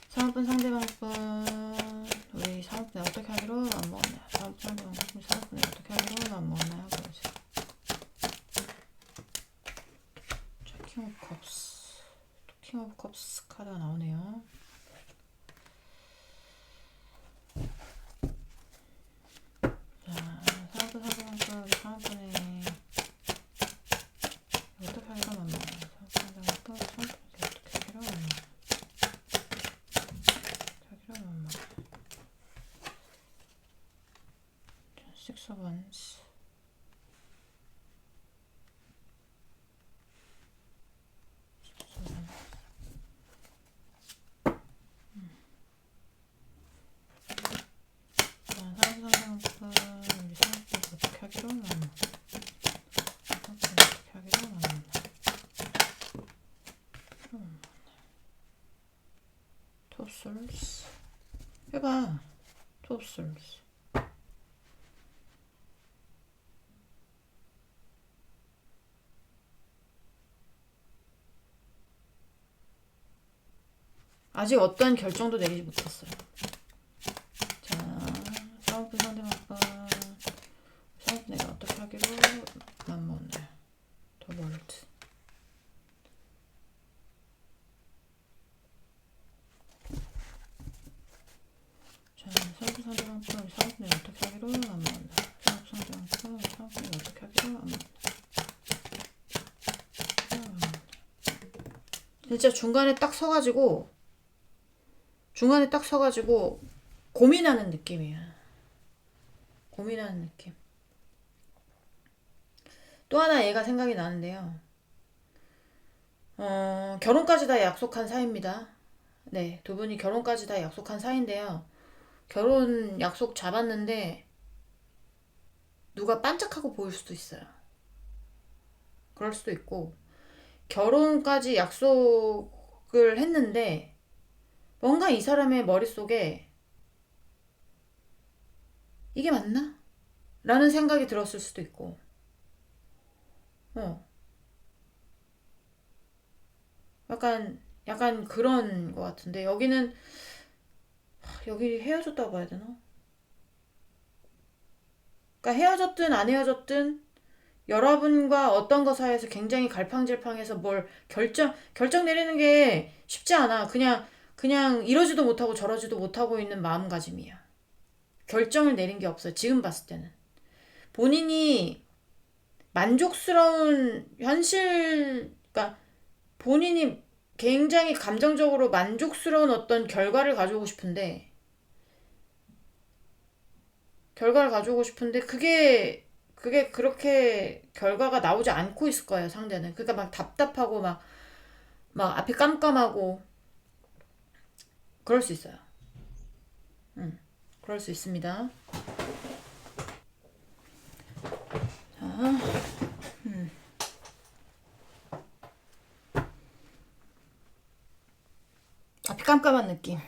사은분 상대방분, 우리 사은분에 어떻게 하기로 안 먹었나요? 사은분 상대방분, 사은분에 어떻게 하기로 안 먹었나요? 보여주세요. 자, 킹 오브 컵스, 또 킹 오브 컵스 카드가 나오네요. 자, 사은분 상대방분, 우리 사은분에 어떻게 하기로 안 먹었나요? 사은분 상대방분, 사은분에 어떻게 하기로 안 먹었나요? Six of Wands. 상상상품 우리 생각보다 어떻게 하기로 하나? 어떻게 하기로 하나? Two of Swords. 해봐. Two of Swords. 아직 어떤 결정도 내리지 못했어요. 자, 사업부 상대방과 사업 내가 어떻게 사기로 맘먹는 더 월드. 자, 사업상대방과 사업을 어떻게 하기로 맘먹는 사업상대방과 사업을 어떻게 하기로 맘먹는. 진짜 중간에 딱 서가지고 고민하는 느낌이야. 고민하는 느낌. 또 하나 얘가 생각이 나는데요. 결혼까지 다 약속한 사이입니다. 네, 두 분이 결혼까지 다 약속한 사이인데요. 결혼 약속 잡았는데 누가 반짝하고 보일 수도 있어요. 그럴 수도 있고, 결혼까지 약속을 했는데 뭔가 이 사람의 머릿속에 이게 맞나? 라는 생각이 들었을 수도 있고, 약간 그런 것 같은데, 여기 헤어졌다고 봐야 되나? 그러니까 헤어졌든 안 헤어졌든 여러분과 어떤 것 사이에서 굉장히 갈팡질팡해서 뭘 결정 내리는 게 쉽지 않아. 그냥 이러지도 못하고 저러지도 못하고 있는 마음가짐이야. 결정을 내린 게 없어요. 지금 봤을 때는. 본인이 만족스러운 그러니까 본인이 굉장히 감정적으로 만족스러운 어떤 결과를 가져오고 싶은데, 그게 그렇게 결과가 나오지 않고 있을 거예요, 상대는. 그러니까 막 답답하고 막 앞이 깜깜하고 그럴 수 있어요. 그럴 수 있습니다. 자, 앞이 깜깜한 느낌.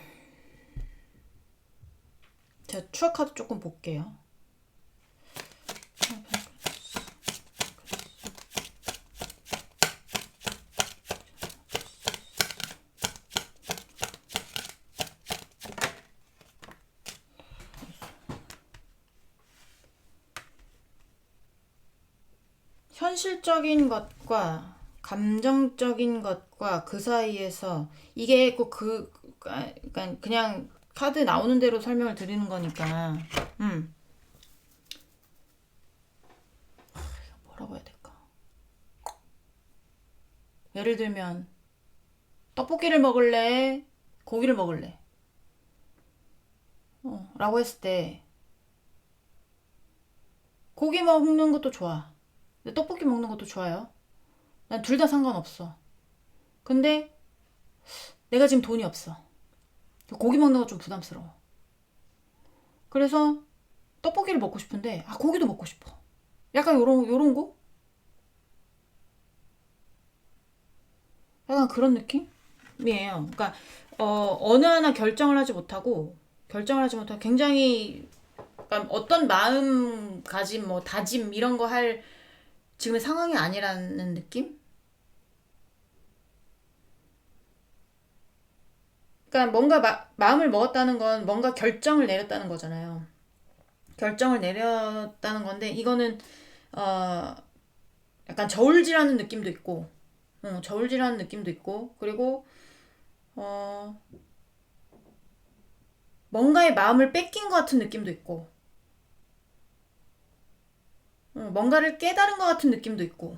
제가 추억 카드 조금 볼게요. 현실적인 것과 감정적인 것과 그 사이에서 이게 꼭 그러니까 그냥 카드 나오는 대로 설명을 드리는 거니까. 뭐라고 해야 될까? 예를 들면 떡볶이를 먹을래? 고기를 먹을래? 라고 했을 때 고기 먹는 것도 좋아. 근데 떡볶이 먹는 것도 좋아요. 난 둘 다 상관없어. 근데 내가 지금 돈이 없어. 고기 먹는 거 좀 부담스러워. 그래서 떡볶이를 먹고 싶은데 고기도 먹고 싶어. 약간 요런 거? 약간 그런 느낌이에요. 그러니까 어느 하나 결정을 하지 못하고 굉장히, 그러니까 어떤 마음가짐, 뭐 다짐 이런 거 할 지금의 상황이 아니라는 느낌? 그러니까 뭔가 마음을 먹었다는 건 뭔가 결정을 내렸다는 거잖아요. 결정을 내렸다는 건데, 이거는 어 약간 저울질하는 느낌도 있고, 그리고 어 뭔가의 마음을 뺏긴 것 같은 느낌도 있고, 뭔가를 깨달은 것 같은 느낌도 있고,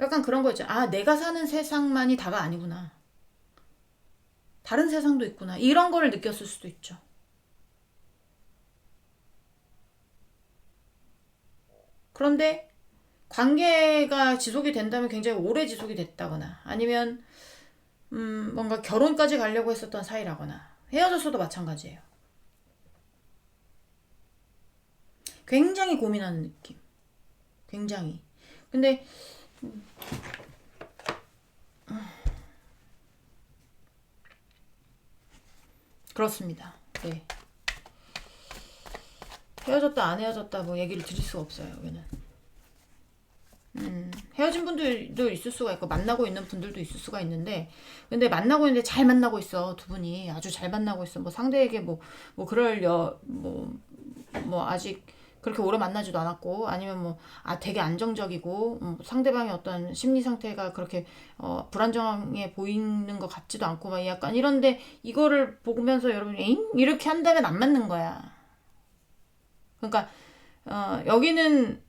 약간 그런 거 있죠. 내가 사는 세상만이 다가 아니구나. 다른 세상도 있구나. 이런 거를 느꼈을 수도 있죠. 그런데 관계가 지속이 된다면 굉장히 오래 지속이 됐다거나, 아니면 뭔가 결혼까지 가려고 했었던 사이라거나, 헤어졌어도 마찬가지예요. 굉장히 고민하는 느낌. 굉장히. 근데 그렇습니다. 네. 헤어졌다 안 헤어졌다 뭐 얘기를 드릴 수가 없어요, 여기는. 헤어진 분들도 있을 수가 있고 만나고 있는 분들도 있을 수가 있는데, 근데 만나고 있는데 잘 만나고 있어. 두 분이 아주 잘 만나고 있어. 뭐 상대에게 뭐 그럴 뭐 아직 그렇게 오래 만나지도 않았고 아니면 뭐 되게 안정적이고 상대방의 어떤 심리 상태가 그렇게 불안정해 보이는 것 같지도 않고 막 약간 이런데 이거를 보면서 여러분이 에잉? 이렇게 한다면 안 맞는 거야. 그러니까 여기는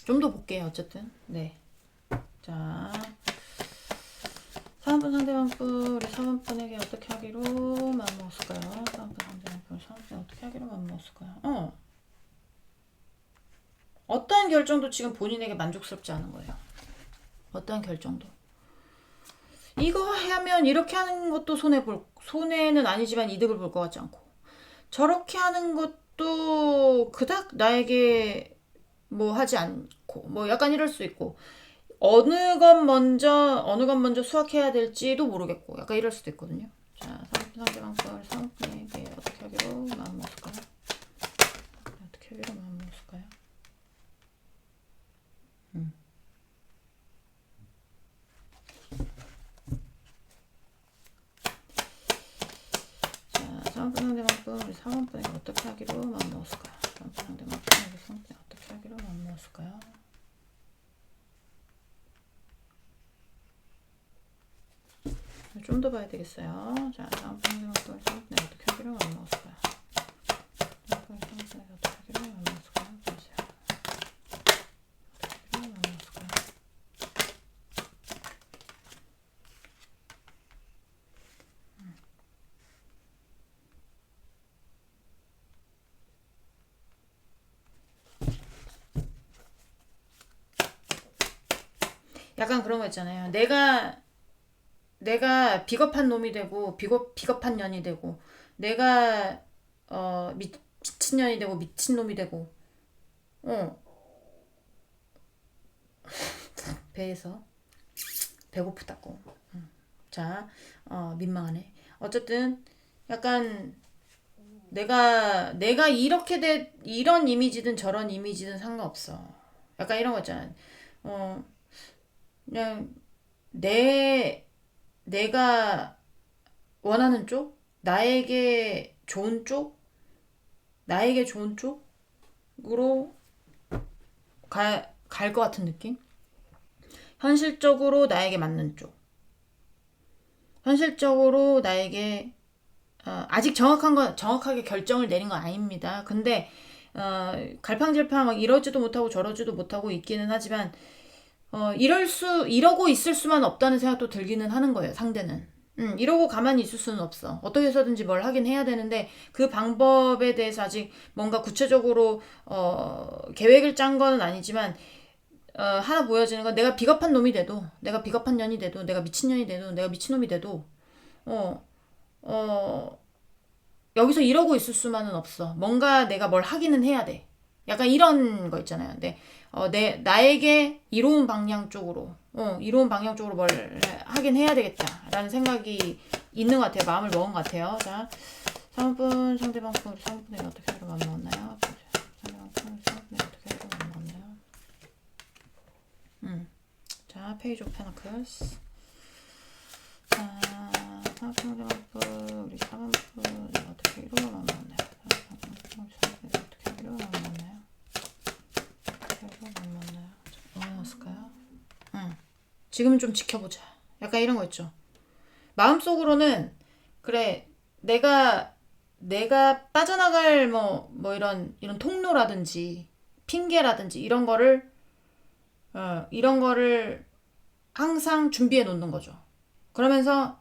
좀 더 볼게요. 어쨌든 네. 자 4번분 상대방분 우리 4번분에게 어떻게 하기로 마음먹었을까요? 4번분 상대방분 4번분 어떻게 하기로 마음먹었을까요? 어떠한 결정도 지금 본인에게 만족스럽지 않은 거예요. 어떠한 결정도. 이거 하면 이렇게 하는 것도 손해는 아니지만 이득을 볼 것 같지 않고 저렇게 하는 것도 그닥 나에게 뭐 하지 않고 뭐 약간 이럴 수 있고 어느 건 먼저 수확해야 될지도 모르겠고 약간 이럴 수도 있거든요. 자, 상대방 걸 상대에게 어떻게 하기로 마음먹었을까요? 어떻게 하기로 마음먹었을까요? 자, 상대방 걸 우리 상대방에게 어떻게 하기로 마음먹었을까요? 상대방 걸 어떻게 하기로 마음먹었을까요? 좀 더 봐야 되겠어요. 자, 다음 상대방 걸 어떻게 하기로 마음먹었을까요? 어떻게 하기로 마음먹었을까요? 보세요. 어떻게 하기로 마음먹었을까요? 약간 그런 거 있잖아요. 내가 비겁한 놈이 되고 비겁한 년이 되고 내가 미친년이 되고 미친놈이 되고 어 배에서 배고프다고 자 민망하네. 어쨌든 약간 내가 이렇게 이런 이미지든 저런 이미지든 상관없어. 약간 이런 거 있잖아. 어 그냥 내가 원하는 쪽 나에게 좋은 쪽으로 갈 것 같은 느낌? 현실적으로 나에게 맞는 쪽. 현실적으로 나에게 아직 정확하게 결정을 내린 건 아닙니다. 근데 갈팡질팡 막 이러지도 못하고 저러지도 못하고 있기는 하지만 이러고 있을 수만 없다는 생각도 들기는 하는 거예요. 상대는. 이러고 가만히 있을 수는 없어. 어떻게 해서든지 뭘 하긴 해야 되는데 그 방법에 대해서 아직 뭔가 구체적으로 계획을 짠 거는 아니지만 하나 보여지는 건 내가 비겁한 놈이 돼도 내가 비겁한 년이 돼도 내가 미친년이 돼도 내가 미친놈이 돼도 어, 어, 여기서 이러고 있을 수만은 없어. 뭔가 내가 뭘 하기는 해야 돼. 약간 이런 거 있잖아요. 근데 나에게 이로운 방향 쪽으로 뭘 하긴 해야 되겠다라는 생각이 있는 것 같아요. 마음을 먹은 것 같아요. 자, 3분 상대방 분 3분에 어떻게 하기로 마음 먹었나요? 상대방 분 3분에 어떻게 하기로 마음 먹었나요? 자, 페이지 오브 페너클스. 자, 상대방 분 우리 3분 어떻게 하기로 마음 먹었나요? 어떻게 하기로 마음 먹었나요? 먹었을까요? 지금은 좀 지켜보자. 약간 이런 거 있죠. 마음속으로는 그래 내가 빠져나갈 뭐 이런 통로라든지 핑계라든지 이런 거를 항상 준비해 놓는 거죠. 그러면서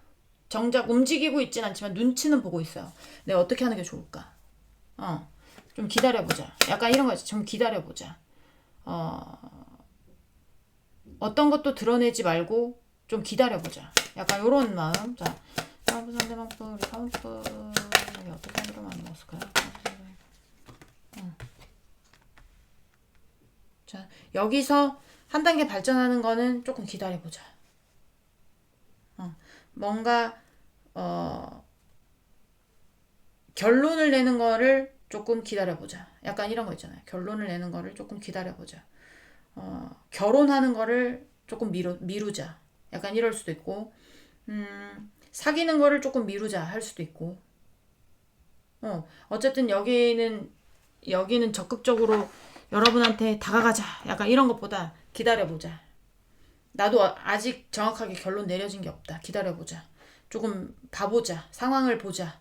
정작 움직이고 있진 않지만 눈치는 보고 있어요. 내가 어떻게 하는 게 좋을까? 좀 기다려보자. 약간 이런 거 있죠. 좀 기다려보자. 어떤 것도 드러내지 말고 좀 기다려보자. 약간 요런 마음. 자, 사은품 상대방분 우리 사은품 어떻게 하기로 마음 먹었을까요? 자, 여기서 한 단계 발전하는 거는 조금 기다려보자. 뭔가 결론을 내는 거를 조금 기다려보자. 약간 이런 거 있잖아요. 결론을 내는 거를 조금 기다려보자. 결혼하는 거를 조금 미루자. 약간 이럴 수도 있고, 사귀는 거를 조금 미루자 할 수도 있고. 어쨌든 여기는 적극적으로 여러분한테 다가가자. 약간 이런 것보다 기다려보자. 나도 아직 정확하게 결론 내려진 게 없다. 기다려보자. 조금 봐보자. 상황을 보자.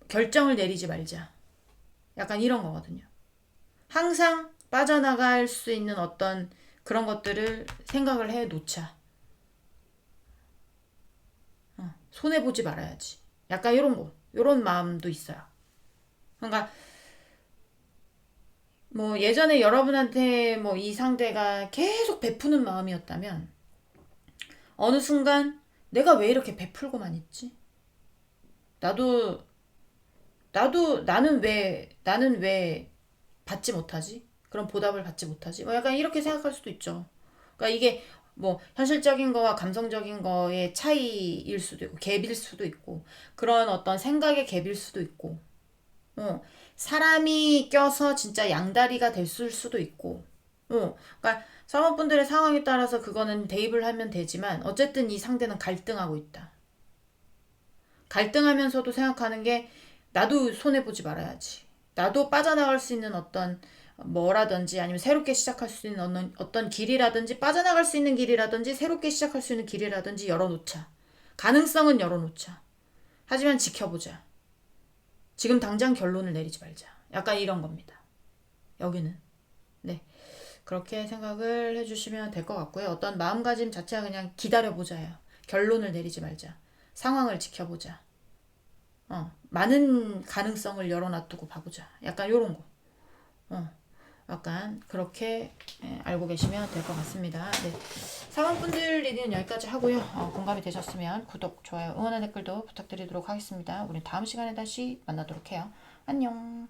결정을 내리지 말자. 약간 이런 거거든요. 항상 빠져나갈 수 있는 어떤 그런 것들을 생각을 해 놓자. 손해보지 말아야지. 약간 이런 마음도 있어요. 그러니까 뭐 예전에 여러분한테 뭐 이 상대가 계속 베푸는 마음이었다면 어느 순간 내가 왜 이렇게 베풀고만 있지? 나도 나는 왜 받지 못하지? 그런 보답을 받지 못하지? 뭐 약간 이렇게 생각할 수도 있죠. 그러니까 이게 뭐 현실적인 거와 감성적인 거의 차이일 수도 있고 갭일 수도 있고 그런 어떤 생각의 갭일 수도 있고 사람이 껴서 진짜 양다리가 됐을 수도 있고 그러니까 사모분들의 상황에 따라서 그거는 대입을 하면 되지만 어쨌든 이 상대는 갈등하고 있다. 갈등하면서도 생각하는 게 나도 손해보지 말아야지. 나도 빠져나갈 수 있는 어떤 뭐라든지 아니면 새롭게 시작할 수 있는 어떤 길이라든지 빠져나갈 수 있는 길이라든지 새롭게 시작할 수 있는 길이라든지 열어놓자. 가능성은 열어놓자. 하지만 지켜보자. 지금 당장 결론을 내리지 말자. 약간 이런 겁니다. 여기는. 네. 그렇게 생각을 해주시면 될 것 같고요. 어떤 마음가짐 자체가 그냥 기다려보자예요. 결론을 내리지 말자. 상황을 지켜보자. 많은 가능성을 열어놔두고 봐보자. 약간 요런 거. 약간 그렇게 알고 계시면 될 것 같습니다. 네. 사랑꾼들 리딩은 여기까지 하고요. 공감이 되셨으면 구독, 좋아요, 응원의 댓글도 부탁드리도록 하겠습니다. 우리 다음 시간에 다시 만나도록 해요. 안녕.